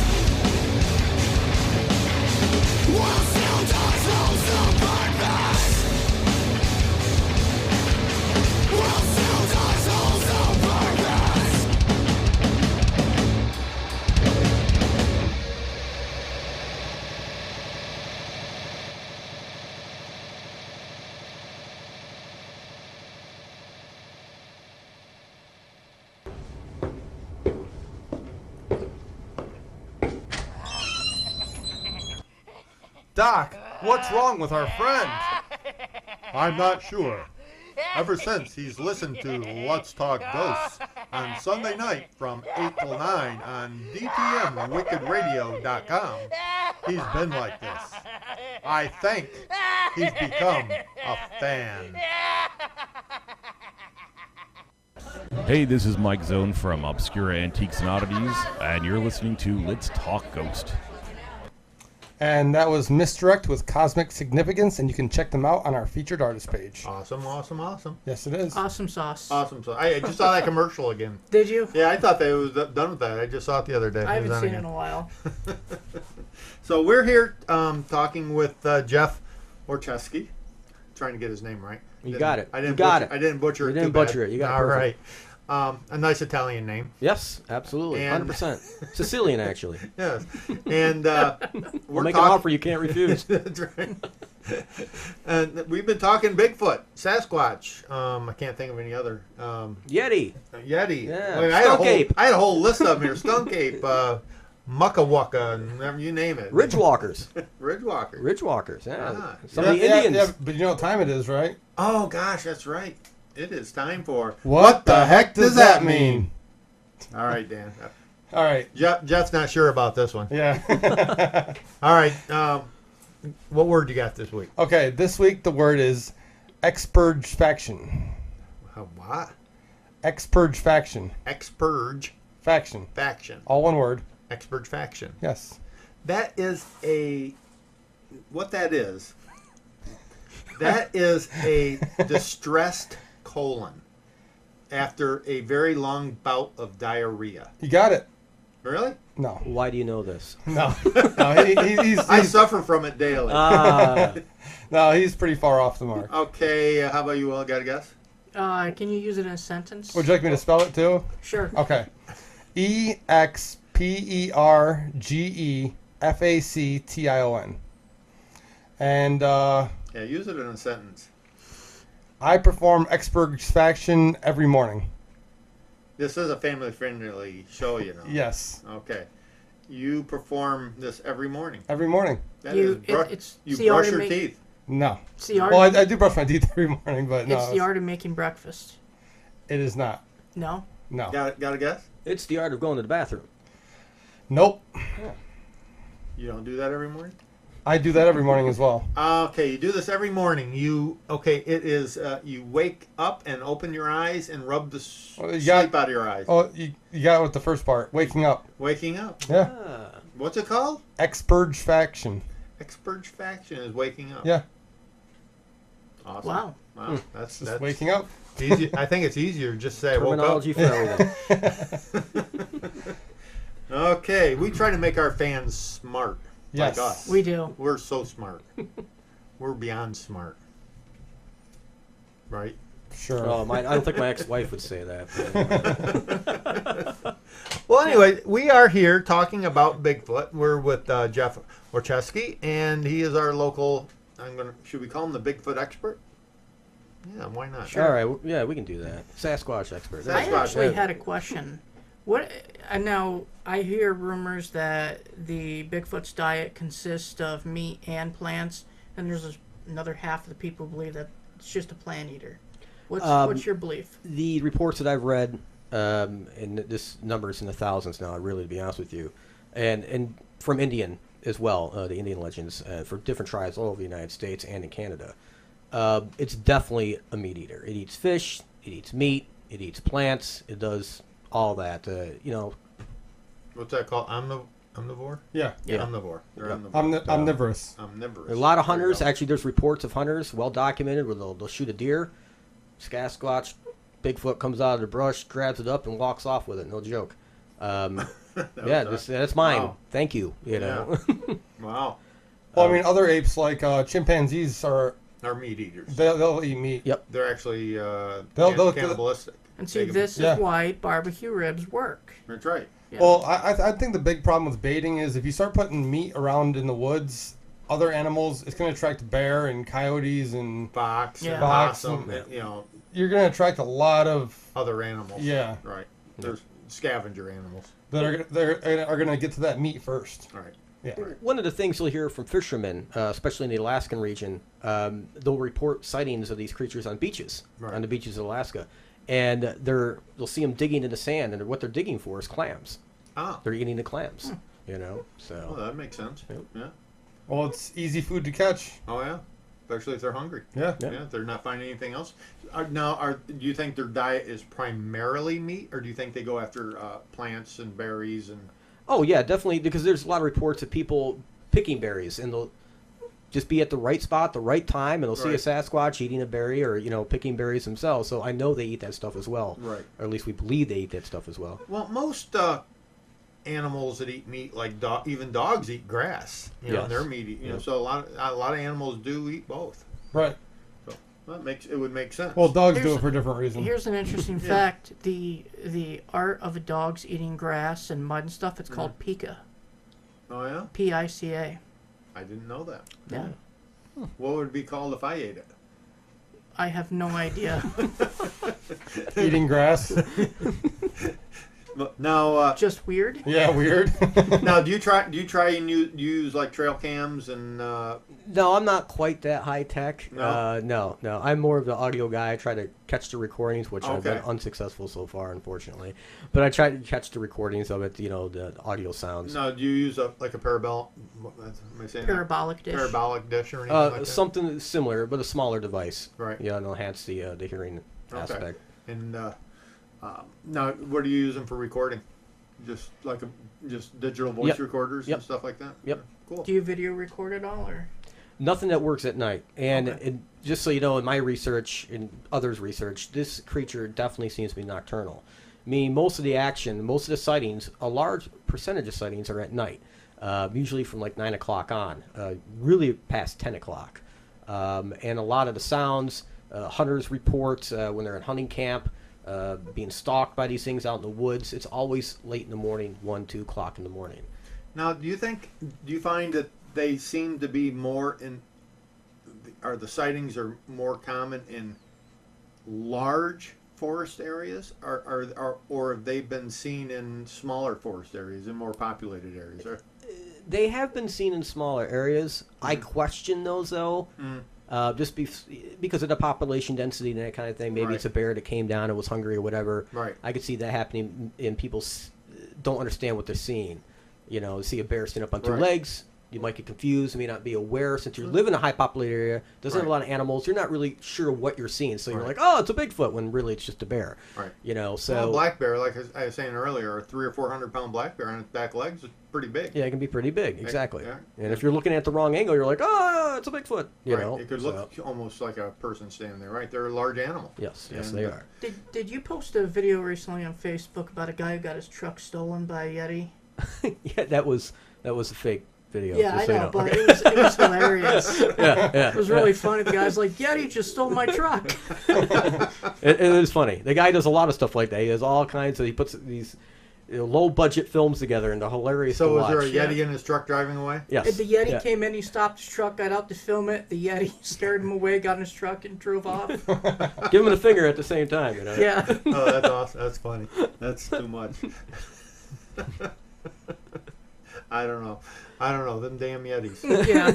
World still does hold some purpose. World still does hold some purpose. Doc, what's wrong with our friend? I'm not sure. Ever since he's listened to Let's Talk Ghosts on Sunday night from 8 till 9 on DTMWickedRadio.com, he's been like this. I think he's become a fan. Hey, this is Mike Zone from Obscura Antiques and Oddities, and you're listening to Let's Talk Ghost. And that was Misdirect with Cosmic Significance, and you can check them out on our featured artist page. Awesome, awesome, awome. Yes, it is. Awesome sauce. Awesome. So I just saw that commercial again. Did you? Yeah, I thought they was done with that. I just saw it the other day. I haven't seen it again. in a while. So we're here talking with Jeff Orechovsky. Trying to get his name right. You got it. I didn't You got butcher, it. I didn't butcher it. You didn't too bad. butcher it. You got it All perfect. right. A nice Italian name. Yes, absolutely. And- 100%. Sicilian, actually. Yes. And We'll make an offer you can't refuse. That's right. And we've been talking Bigfoot, Sasquatch. I can't think of any other. Yeti. Yeti. Yeah. I Skunk ape. had a whole list of them here. Skunk ape, Muckawucka, and whatever you name it. Ridgewalkers. Ridgewalker. Ridgewalkers, yeah. Ah. Some of the Indians. Yeah, but you know what time it is, right? Oh gosh, that's right. It is time for What the heck does that mean? All right, Dan. All right. Jeff's not sure about this one. Yeah. All right. What word you got this week? Okay, this week the word is expurgefaction. What? Expurgefaction. Expurge Faction. faction. All one word. Expurge faction. Yes. That is what that is. That is a distressed colon after a very long bout of diarrhea. You got it. Really? No. Why do you know this? No. No, he's I suffer from it daily. no, he's pretty far off the mark. Okay, how about you, Will? Got a guess? Can you use it in a sentence? Would you like me to spell it too? Sure. Okay. EXPERGEFACTION. And Yeah, use it in a sentence. I perform expurgefaction every morning. This is a family-friendly show, you know. Yes. Okay. You perform this every morning. Every morning. That You- is it's you the art brush of your make- teeth. No. It's the art. Well, I do brush my teeth every morning, but no. it's the art of making breakfast. It is not. No. No. Got a guess? It's the art of going to the bathroom. Nope. You don't do that every morning? I do that every morning as well. Okay, you do this every morning. It is you wake up and open your eyes and rub the sleep out of your eyes. Oh, you got it with the first part. Waking up. Waking up. Yeah. What's it called? Expurgefaction. Expurgefaction is waking up. Yeah. Awesome. Wow. Wow. That's Just waking up. easy. I think it's easier to just say I woke up. Terminology for everything. Okay, we try to make our fans smart. Yes. Like us. We do. We're so smart. We're beyond smart. Right? Sure. Oh, I don't think my ex-wife would say that. Well, anyway, we are here talking about Bigfoot. We're with Jeff Orechovsky, and he is our local. Should we call him the Bigfoot expert? Yeah, why not? Sure. All right, yeah, we can do that. Sasquatch expert. I actually had a question. Now, I hear rumors that the Bigfoot's diet consists of meat and plants, and there's another half of the people who believe that it's just a plant eater. What's your belief? The reports that I've read, and this number is in the thousands now, really, to be honest with you, and from Indian as well, the Indian legends for different tribes all over the United States and in Canada. It's definitely a meat eater. It eats fish, it eats meat, it eats plants, it does all that. What's that called? Omnivore? Yeah. Omnivore. Omnivorous. Omnivorous. A lot of hunters, actually, there's reports of hunters, well documented, where they'll shoot a deer, Sasquatch, Bigfoot comes out of the brush, grabs it up, and walks off with it. No joke. That's mine. Wow. Thank you. You know. Yeah. Wow. Well, I mean, other apes like chimpanzees are meat eaters. They'll eat meat. Yep. They're actually they'll cannibalistic. And see, this is why barbecue ribs work. That's right. Yeah. Well, I think the big problem with baiting is if you start putting meat around in the woods, other animals, it's going to attract bear and coyotes and fox, and possum, you're going to attract a lot of other animals. Yeah. Right. There's scavenger animals that are going to get to that meat first. Right. Yeah. One of the things you'll hear from fishermen, especially in the Alaskan region, they'll report sightings of these creatures on beaches, on the beaches of Alaska. And they'll see them digging in the sand, and what they're digging for is clams. Ah. They're eating the clams, So. Oh, that makes sense. Yep. Yeah. Well, it's easy food to catch. Oh yeah, especially if they're hungry. Yeah. If they're not finding anything else. Do you think their diet is primarily meat, or do you think they go after plants and berries and? Oh yeah, definitely, because there's a lot of reports of people picking berries, and they'll just be at the right spot, the right time, and they'll see a Sasquatch eating a berry or, picking berries themselves. So I know they eat that stuff as well. Right. Or at least we believe they eat that stuff as well. Well, most animals that eat meat, like even dogs, eat grass. And they're meat eating. So a lot of animals do eat both. Right. So it would make sense. Well, dogs do it for different reasons. Here's an interesting fact: the art of dogs eating grass and mud and stuff. It's called pica. Oh yeah. Pica. I didn't know that. Yeah. What would it be called if I ate it? I have no idea. Eating grass. Now, just weird. Yeah, weird. Now, do you try and use like trail cams and? No, I'm not quite that high tech. No? No. I'm more of the audio guy. I try to catch the recordings, which I've been Okay. unsuccessful so far, unfortunately. But I try to catch the recordings of it, the audio sounds. No, do you use a parabolic? Am I saying Parabolic dish. Parabolic dish or anything like that? Something similar, but a smaller device. Right. Yeah, it'll enhance the hearing aspect. And now, what are you using for recording? Just digital voice recorders and stuff like that. Yep. Cool. Do you video record at all, or? Nothing that works at night. And just so you know, in my research and others' research, this creature definitely seems to be nocturnal. Meaning most of the action, most of the sightings, a large percentage of sightings are at night. Usually from like 9 o'clock on, really past 10 o'clock. And a lot of the sounds, hunters report when they're in hunting camp, being stalked by these things out in the woods. It's always late in the morning, 1, 2 o'clock in the morning. Now, do you find that they seem to be more the sightings are more common in large forest areas, or have they been seen in smaller forest areas, in more populated areas? They have been seen in smaller areas. I question those, though. Just because of the population density and that kind of thing. Maybe it's a bear that came down and was hungry or whatever. Right. I could see that happening, and people don't understand what they're seeing. See a bear stand up on two legs. You might get confused, you may not be aware. Since you live in a high populated area, doesn't have a lot of animals, you're not really sure what you're seeing. So you're like, oh, it's a Bigfoot, when really it's just a bear. Right. So well, a black bear, like I was saying earlier, a 300 or 400 pound black bear on its back legs is pretty big. Yeah, it can be pretty big, exactly. Yeah. And if you're looking at the wrong angle, you're like, oh, it's a Bigfoot. You know, it could look almost like a person standing there, right? They're a large animal. Yes, they are. Did you post a video recently on Facebook about a guy who got his truck stolen by a Yeti? Yeah, that was a fake video. Yeah, I know, but it was hilarious. Yeah. It was really funny. The guy's like, Yeti just stole my truck. It is funny. The guy does a lot of stuff like that. He does all kinds of, he puts these low budget films together, and they're hilarious. So to was watch. there a Yeti in his truck driving away? Yes. And the Yeti came in, he stopped his truck, got out to film it. The Yeti scared him away, got in his truck, and drove off. Give him the finger at the same time, you know. Yeah. Oh, that's awesome. That's funny. That's too much. I don't know. Them damn Yetis. Yeah.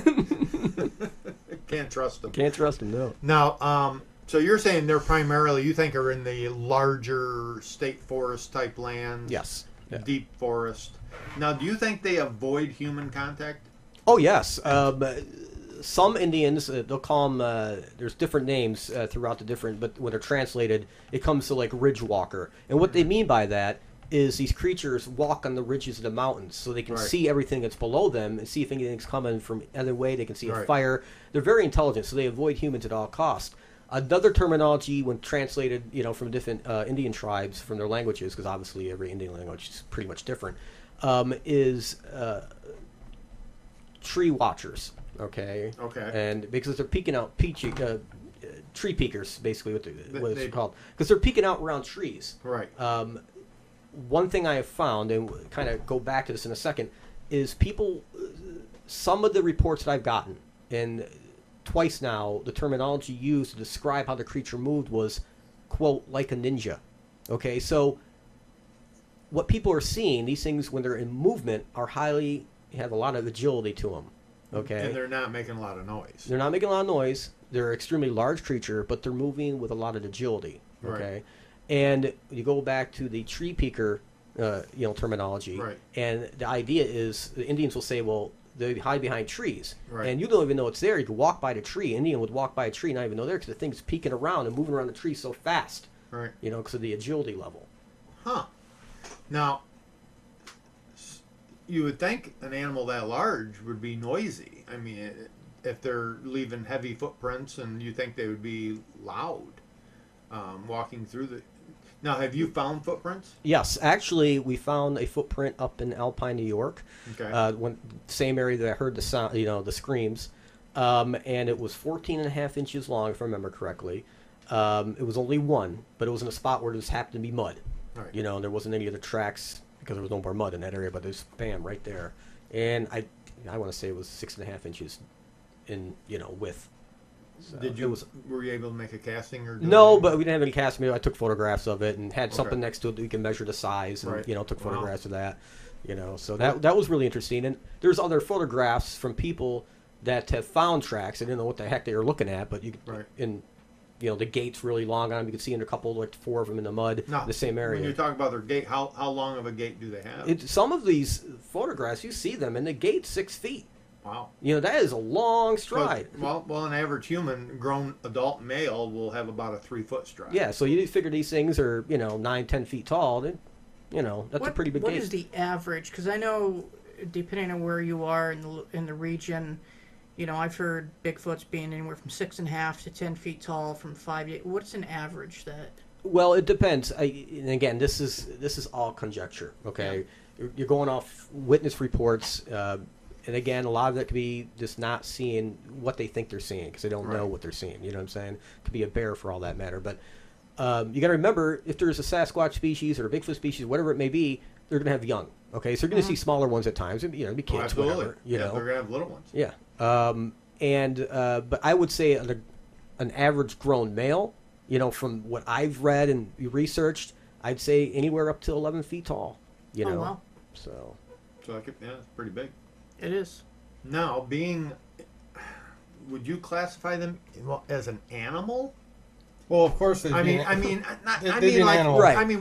Can't trust them. Can't trust them, no. Now, so you're saying they're primarily, you think, are in the larger state forest type lands? Yes. Yeah. Deep forest. Now, do you think they avoid human contact? Oh, yes. Some Indians, they'll call them, there's different names throughout the different, but when they're translated, it comes to like ridge walker. And what they mean by that is these creatures walk on the ridges of the mountains so they can see everything that's below them and see if anything's coming from other way. They can see a fire. They're very intelligent, so they avoid humans at all costs. Another terminology, when translated, from different Indian tribes from their languages, because obviously every Indian language is pretty much different, is tree watchers. Okay. And because they're peeking out, tree peekers, basically what it's called, because they're peeking out around trees. Right. One thing I have found, and we'll kind of go back to this in a second, is some of the reports that I've gotten, and twice now, the terminology used to describe how the creature moved was, quote, like a ninja. Okay, so what people are seeing, these things, when they're in movement, have a lot of agility to them. Okay. And they're not making a lot of noise. They're not making a lot of noise. They're an extremely large creature, but they're moving with a lot of agility. Okay. Right. And you go back to the tree peeker, terminology. Right. And the idea is the Indians will say, well, they hide behind trees. Right. And you don't even know it's there. You could walk by the tree. An Indian would walk by a tree and not even know there because the thing's peeking around and moving around the tree so fast. Right. Because of the agility level. Huh. Now, you would think an animal that large would be noisy. I mean, if they're leaving heavy footprints, and you think they would be loud walking through the... Now, have you found footprints? Yes. Actually, we found a footprint up in Alpine, New York. Okay. Same area that I heard the sound, the screams. And it was 14 and a half inches long, if I remember correctly. It was only one, but it was in a spot where there just happened to be mud. Right. And there wasn't any other tracks because there was no more mud in that area, but there's bam right there. And I want to say it was 6.5 inches in width. So were you able to make a casting or? No, but we didn't have any casting. I took photographs of it and had something next to it that we can measure the size, and took photographs of that. So that was really interesting. And there's other photographs from people that have found tracks. I didn't know what the heck they were looking at, but you could, the gate's really long on them. You can see in a couple, like 4 of them in the mud, the same area. When you talk about their gate, how long of a gate do they have? Some of these photographs, you see them, and the gate's 6 feet. Wow. That is a long stride. Well, an average human, grown adult male, will have about a 3-foot stride. Yeah, so you figure these things are, 9-10 feet tall. Then, that's a pretty big gate. What is the average? Because I know, depending on where you are in the region, I've heard Bigfoots being anywhere from 6.5 to 10 feet tall, from 5 to 8. What's an average that? Well, it depends. And again, this is all conjecture. Okay, you're going off witness reports. And again, a lot of that could be just not seeing what they think they're seeing because they don't know what they're seeing. You know what I'm saying? It could be a bear for all that matter. But you got to remember, if there's a Sasquatch species or a Bigfoot species, whatever it may be, they're going to have young. Okay, so you're going to see smaller ones at times. Be kids, whatever. They're going to have little ones. Yeah. But I would say an average grown male, from what I've read and researched, I'd say anywhere up to 11 feet tall. Oh, wow. So it's pretty big. It is. Now, would you classify them as an animal? Well, of course. I mean,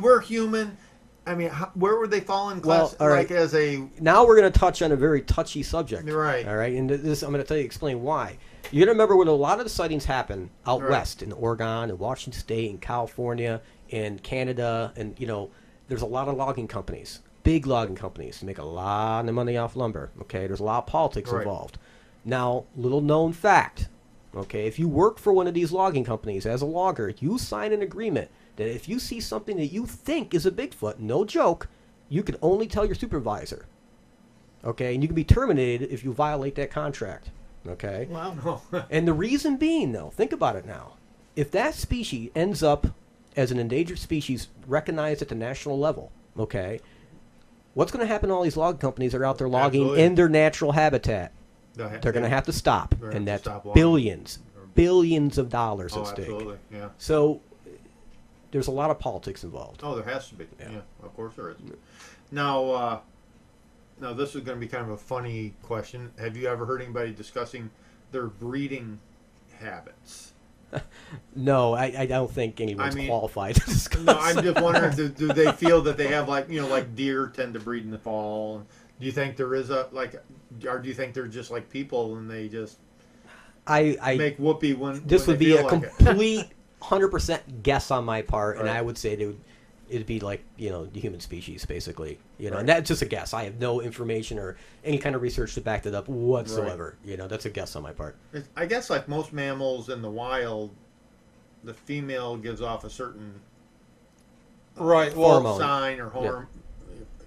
we're human. I mean, where would they fall in class? Well, right. As a... Now we're going to touch on a very touchy subject. Right. All right, and this I'm going to explain why. You got to remember when a lot of the sightings happen out west in Oregon and Washington State and California and Canada, and there's a lot of logging companies. Big logging companies make a lot of money off lumber. Okay, there's a lot of politics involved. Now, little known fact. Okay, if you work for one of these logging companies as a logger, you sign an agreement that if you see something that you think is a Bigfoot, no joke, you can only tell your supervisor. Okay, and you can be terminated if you violate that contract. Okay. Wow. And the reason being, though, think about it now. If that species ends up as an endangered species recognized at the national level, okay, what's going to happen to all these log companies that are out there logging Absolutely. in their natural habitat? They're going to have to stop, and that's billions of dollars at stake. Absolutely, yeah. So there's a lot of politics involved. Oh, there has to be. Yeah, of course there is. Now, this is going to be kind of a funny question. Have you ever heard anybody discussing their breeding habits? No, I don't think anyone's qualified to discuss. No, I'm just wondering, do they feel that they have like deer tend to breed in the fall? Do you think there is or do you think they're just like people and they just I make whoopee when this when would they be feel a like complete 100% guess on my part, Right. and I would say it'd be like the human species basically. Right. And that's just a guess. I have no information or any kind of research to back that up whatsoever. Right. That's a guess on my part. I guess like most mammals in the wild, the female gives off a certain hormone sign or hormone,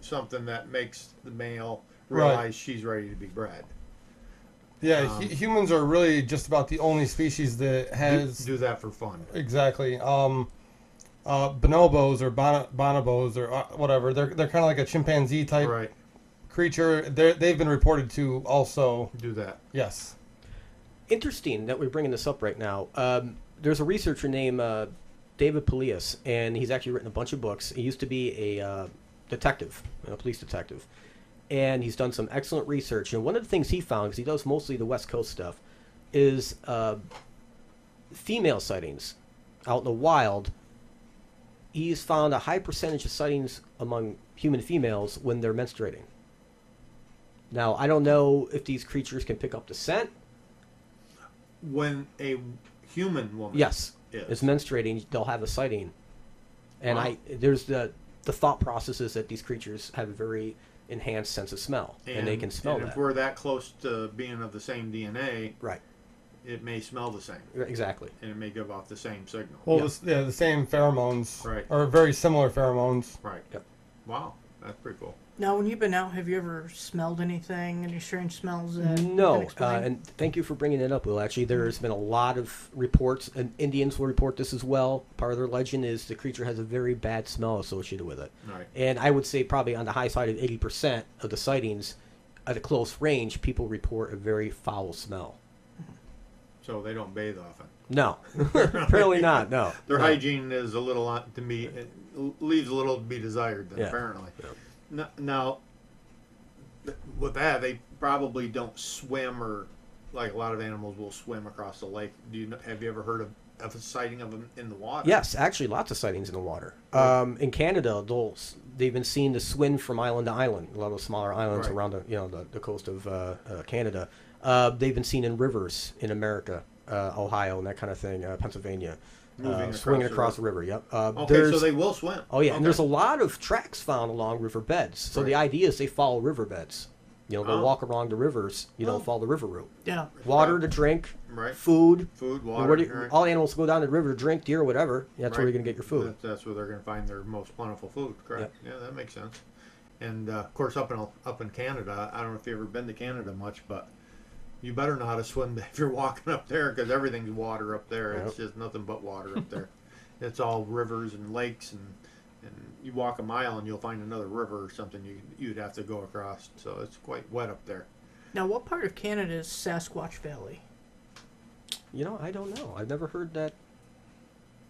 something that makes the male realize she's ready to be bred. Yeah, humans are really just about the only species that has do that for fun. Exactly. Bonobos or bonobos or whatever. They're kind of like a chimpanzee type creature. They've been reported to also do that. Yes. Interesting that we're bringing this up right now. There's a researcher named David Polius, and he's actually written a bunch of books. He used to be a detective, a police detective, and he's done some excellent research. And one of the things he found, because he does mostly the West Coast stuff, is female sightings out in the wild. He's found a high percentage of sightings among human females when they're menstruating. Now, I don't know if these creatures can pick up the scent. When a human woman is menstruating, they'll have a sighting. And there's the thought process is that these creatures have a very enhanced sense of smell, and they can smell that. If we're that close to being of the same DNA, right, it may smell the same. Exactly. And it may give off the same signal. Well, the same pheromones. Right. Or very similar pheromones. Right. Yep. Wow, that's pretty cool. Now, when you've been out, have you ever smelled anything, any strange smells that No, you can and thank you for bringing it up, Will. Actually, there's been a lot of reports, and Indians will report this as well. Part of their legend is the creature has a very bad smell associated with it. Right. And I would say probably on the high side of 80% of the sightings, at a close range, people report a very foul smell. So they don't bathe often. No, apparently not. No, their hygiene is a little to me. It leaves a little to be desired. Then apparently. Yeah. Now, with that, they probably don't swim or like a lot of animals will swim across the lake. Have you ever heard of a sighting of them in the water? Yes, actually, lots of sightings in the water. In Canada, they've been seen to swim from island to island. A lot of smaller islands around the coast of Canada. They've been seen in rivers in America. Ohio and that kind of thing, Pennsylvania, swinging across the river. Yep. Okay, so they will swim. Oh yeah, and there's a lot of tracks found along riverbeds. So the idea is they follow riverbeds. They'll walk along the rivers. Follow the river route. Yeah. Water to drink. Right. Food, water. All animals go down to the river to drink, deer, whatever. That's where you're gonna get your food. That's where they're gonna find their most plentiful food. Correct. Yep. Yeah, that makes sense. And of course, up in Canada, I don't know if you've ever been to Canada much, but you better know how to swim if you're walking up there because everything's water up there. Yep. It's just nothing but water up there. It's all rivers and lakes, and you walk a mile and you'll find another river or something you'd have to go across. So it's quite wet up there. Now, what part of Canada is Sasquatch Valley? I don't know. I've never heard that.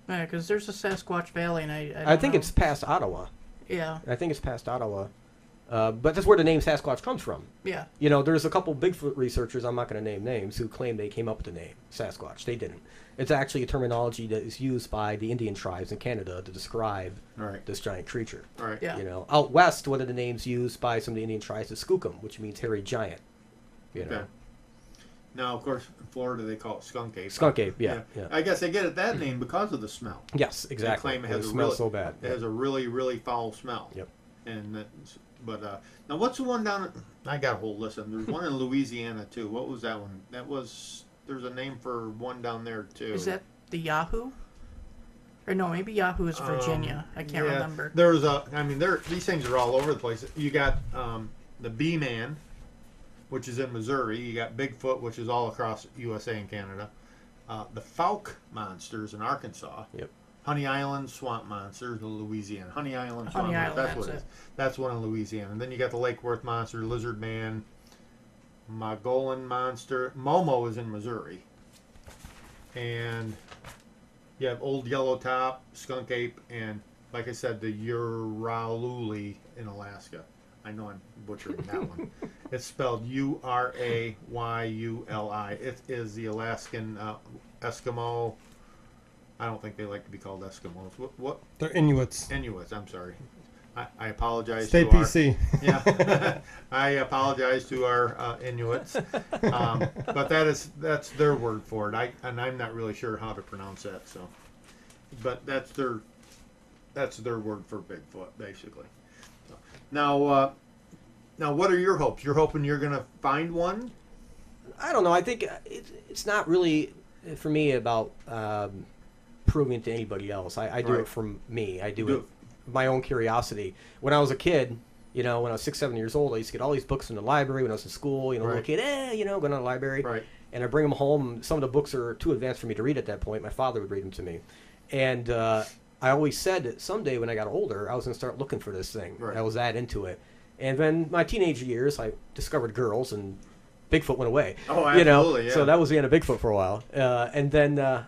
Yeah, because there's a Sasquatch Valley, and I think it's past Ottawa. Yeah. I think it's past Ottawa. But that's where the name Sasquatch comes from. Yeah. There's a couple Bigfoot researchers, I'm not going to name names, who claim they came up with the name Sasquatch. They didn't. It's actually a terminology that is used by the Indian tribes in Canada to describe this giant creature. Right. Yeah. Out west, one of the names used by some of the Indian tribes is Skookum, which means hairy giant. Okay. Now, of course, in Florida they call it skunk ape. Skunk ape, yeah. I guess they get it that name because of the smell. Yes, exactly. They claim it smells so bad. It has a really, really foul smell. Yep. And now what's the one down? I got a whole list of them. There's one in Louisiana too. What was that one? There's a name for one down there too. Is that the Yahoo? Or no, maybe Yahoo is Virginia. I can't remember. These things are all over the place. You got the Bee-Man, which is in Missouri. You got Bigfoot, which is all across USA and Canada. The Fouke monsters in Arkansas. Yep. Honey Island swamp monster, the Louisiana. Honey Island swamp Honey monster. Island, That's what it is. That's one in Louisiana. And then you got the Lake Worth monster, Lizard Man, Mogollon monster. Momo is in Missouri. And you have Old Yellow Top, Skunk Ape, and like I said, the Uraluli in Alaska. I know I'm butchering that one. It's spelled Urayuli. It is the Alaskan Eskimo. I don't think they like to be called Eskimos. What? They're Inuits. Inuits. I'm sorry. I apologize. Stay to PC. Yeah, I apologize to our Inuits, but that's their word for it. I'm not really sure how to pronounce that. So, but that's their word for Bigfoot, basically. So, now, what are your hopes? You're hoping you're gonna find one? I don't know. I think it's not really for me about proving it to anybody else. I do it from me. I do it my own curiosity. When I was a kid, when I was 6, 7 years old, I used to get all these books from the library when I was in school. Little kid, going to the library. Right. And I bring them home. Some of the books are too advanced for me to read at that point. My father would read them to me. And I always said that someday when I got older, I was going to start looking for this thing. Right. I was that into it. And then my teenage years, I discovered girls, and Bigfoot went away. Oh, absolutely, yeah. So that was the end of Bigfoot for a while. And then a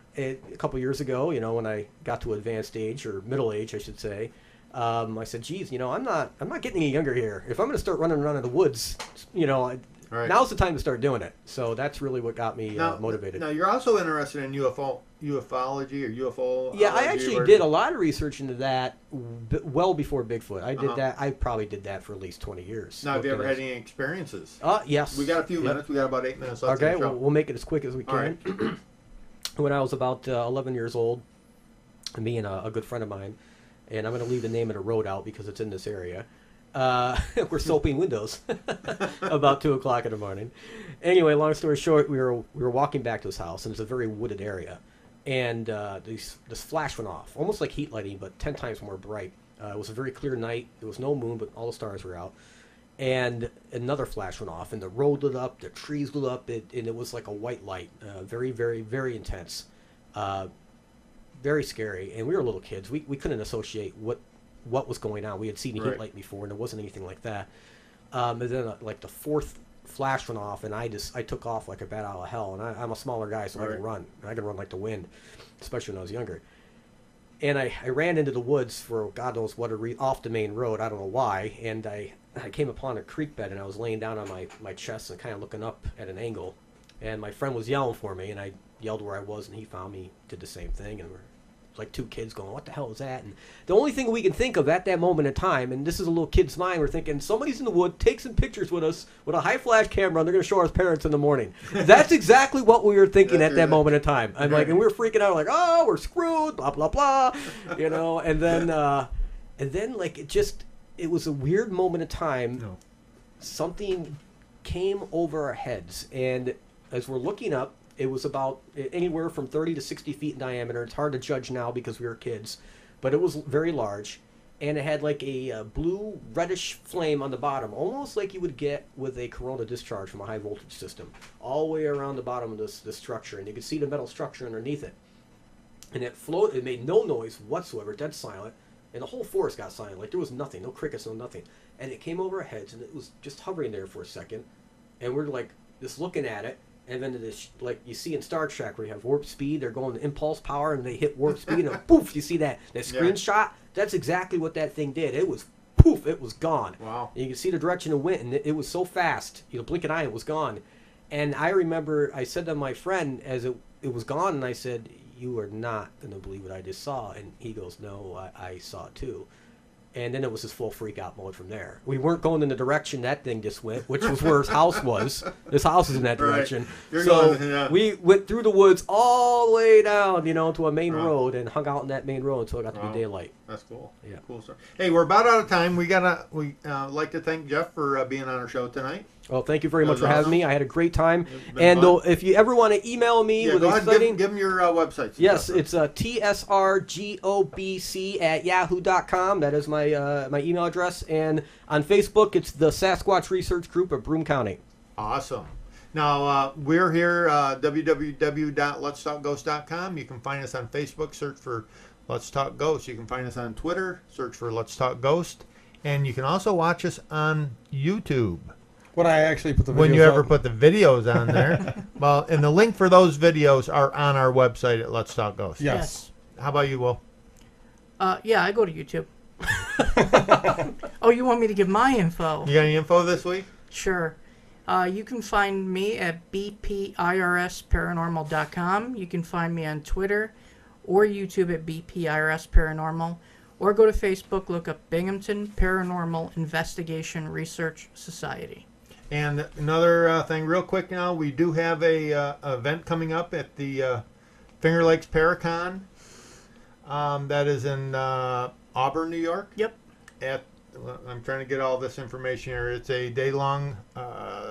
couple years ago, when I got to advanced age, or middle age, I should say, I said, geez, I'm not getting any younger here. If I'm going to start running around in the woods, now's the time to start doing it. So that's really what got me motivated. Now, you're also interested in ufology or UFO. Yeah, I actually did a lot of research into that well before Bigfoot. I did that. I probably did that for at least 20 years. Now, have you ever had any experiences? Yes. We got a few minutes. We got about 8 minutes left. Okay, we'll make it as quick as we can. Right. When I was about 11 years old, me and a good friend of mine, and I'm going to leave the name of the road out because it's in this area. We're soaping windows about 2 o'clock in the morning. Anyway, long story short, we were walking back to his house, and it's a very wooded area. And this flash went off, almost like heat lighting, but 10 times more bright. It was a very clear night. There was no moon, but all the stars were out. And another flash went off, and the road lit up, the trees lit up, and it was like a white light, very, very, very intense. Very scary, and we were little kids. We couldn't associate what was going on. We had seen a heat light before, and there wasn't anything like that. And then like the fourth flash went off, and I took off like a bat out of hell. And I'm a smaller guy, so I can run. I can run like the wind, especially when I was younger. And I ran into the woods for God knows what off the main road. I don't know why. And I came upon a creek bed, and I was laying down on my chest and kind of looking up at an angle. And my friend was yelling for me, and I yelled where I was, and he found me, did the same thing, and we're like 2 kids going, what the hell is that? And the only thing we can think of at that moment in time, and this is a little kid's mind, we're thinking somebody's in the wood, take some pictures with us with a high flash camera, and they're going to show our parents in the morning. That's exactly what we were thinking at that moment in time. I'm like, and we were freaking out, like, oh, we're screwed, blah blah blah, and then like it was a weird moment in time. No. Something came over our heads, and as we're looking up, it was about anywhere from 30 to 60 feet in diameter. It's hard to judge now because we were kids, but it was very large, and it had like a blue reddish flame on the bottom, almost like you would get with a corona discharge from a high voltage system, all the way around the bottom of this structure, and you could see the metal structure underneath it. And it floated. It made no noise whatsoever, dead silent, and the whole forest got silent. Like there was nothing, no crickets, no nothing. And it came over our heads, and it was just hovering there for a second, and we're like just looking at it. And then this, like you see in Star Trek, where you have warp speed, they're going to impulse power, and they hit warp speed, and poof, you see that screenshot? That's exactly what that thing did. It was poof, it was gone. Wow. And you can see the direction it went, and it was so fast. Blink an eye, it was gone. And I remember I said to my friend as it was gone, and I said, you are not going to believe what I just saw. And he goes, no, I saw it too. And then it was his full freak out mode from there. We weren't going in the direction that thing just went, which was where his house was. His house is in that direction. Right. So we went through the woods all the way down, to a main road, and hung out in that main road until it got to be daylight. That's cool. Yeah. Cool stuff. Hey, we're about out of time. We like to thank Jeff for being on our show tonight. Well, thank you very much for having me. I had a great time. And if you ever want to email me with exciting... Give them your website. Yes, it's tsrgobc@yahoo.com. That is my email address. And on Facebook, it's the Sasquatch Research Group of Broome County. Awesome. Now, we're here, www.letstalkghost.com. You can find us on Facebook. Search for Let's Talk Ghost. You can find us on Twitter. Search for Let's Talk Ghost. And you can also watch us on YouTube. When I actually put the videos when you ever up. put the videos on there. Well, and the link for those videos are on our website at Let's Talk Ghost. Yes. How about you, Will? Yeah, I go to YouTube. Oh, you want me to give my info? You got any info this week? Sure. You can find me at bpirsparanormal.com. You can find me on Twitter or YouTube at BPIRS Paranormal. Or go to Facebook, look up Binghamton Paranormal Investigation Research Society. And another thing, real quick now, we do have a event coming up at the Finger Lakes Paracon. That is in Auburn, New York. Yep. I'm trying to get all this information here. It's a day-long,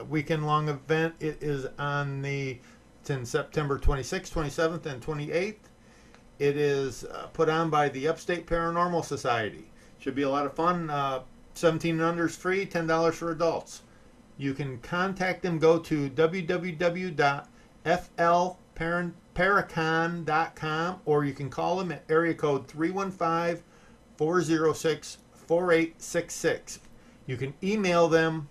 weekend-long event. It is it's in September 26th, 27th, and 28th. It is put on by the Upstate Paranormal Society. Should be a lot of fun. 17 and under is free, $10 for adults. You can contact them. Go to www.flparacon.com, or you can call them at area code 315-406-4866. You can email them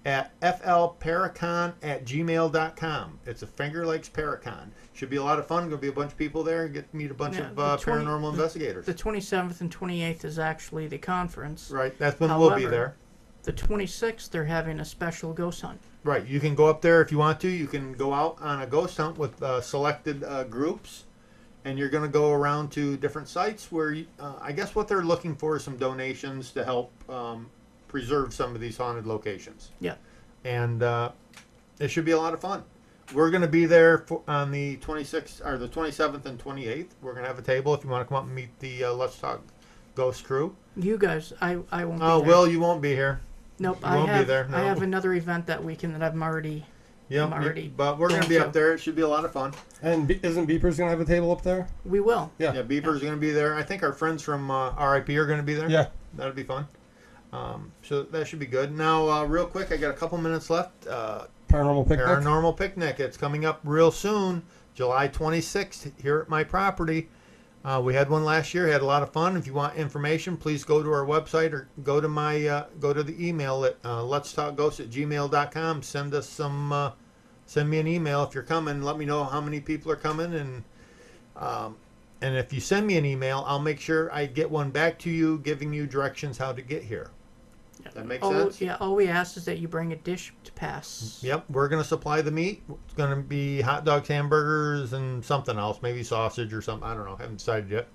at flparacon@gmail.com. It's a Finger Lakes Paracon. Should be a lot of fun. Going to be a bunch of people there and get to meet a bunch of paranormal investigators. The 27th and 28th is actually the conference. Right, that's when we'll be there. The 26th, they're having a special ghost hunt. Right, you can go up there if you want to. You can go out on a ghost hunt with selected groups, and you're going to go around to different sites where I guess what they're looking for is some donations to help preserve some of these haunted locations. Yeah. And it should be a lot of fun. We're going to be there on the 26th or the 27th and 28th. We're going to have a table if you want to come up and meet the Let's Talk Ghost crew. You guys, I won't be there. Oh, Will, you won't be here. Nope, you won't be there. No. I have another event that weekend that I'm already. But we're going to be up there. It should be a lot of fun. And isn't Beepers going to have a table up there? We will. Yeah, Beepers going to be there. I think our friends from RIP are going to be there. Yeah. That'll be fun. So that should be good. Now, real quick, I got a couple minutes left. Paranormal Picnic? Paranormal Picnic. It's coming up real soon, July 26th, here at my property. We had one last year. Had a lot of fun. If you want information, please go to our website or go to the email at letstalkghost@gmail.com. Send me an email if you're coming. Let me know how many people are coming, and if you send me an email, I'll make sure I get one back to you, giving you directions how to get here. That makes sense? Yeah, all we ask is that you bring a dish to pass. Yep, we're going to supply the meat. It's going to be hot dogs, hamburgers, and something else. Maybe sausage or something. I don't know. Haven't decided yet.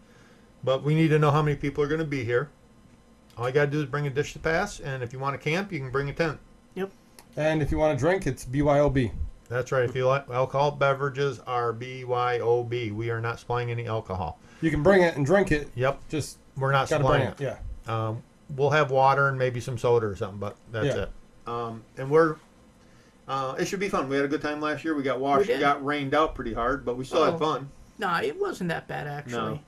But we need to know how many people are going to be here. All you got to do is bring a dish to pass. And if you want to camp, you can bring a tent. Yep. And if you want to drink, it's BYOB. That's right. If you like alcohol, beverages are BYOB. We are not supplying any alcohol. You can bring it and drink it. Yep. Just we're not supplying it. Yeah. We'll have water and maybe some soda or something, but that's it. And it should be fun. We had a good time last year. We got washed. We got rained out pretty hard, but we still had fun. No, it wasn't that bad actually.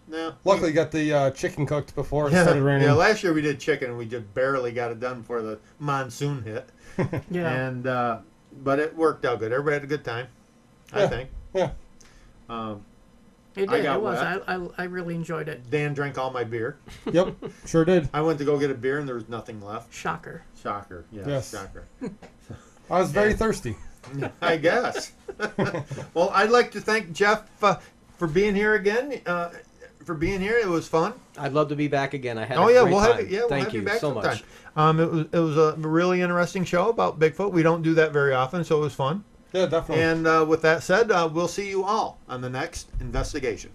No. Luckily, you got the chicken cooked before it started raining. Yeah, last year we did chicken, and we just barely got it done before the monsoon hit. Yeah. And but it worked out good. Everybody had a good time, I think. Yeah. It did. It was. I really enjoyed it. Dan drank all my beer. Yep, sure did. I went to go get a beer, and there was nothing left. Shocker. Shocker. Yes. Shocker. I was very thirsty. I guess. Well, I'd like to thank Jeff for being here again. For being here, it was fun. I'd love to be back again. I had we'll time. have it. Yeah, we'll Thank have you back so sometime. much. It was a really interesting show about Bigfoot. We don't do that very often, so it was fun. Yeah, definitely. And with that said, we'll see you all on the next investigation.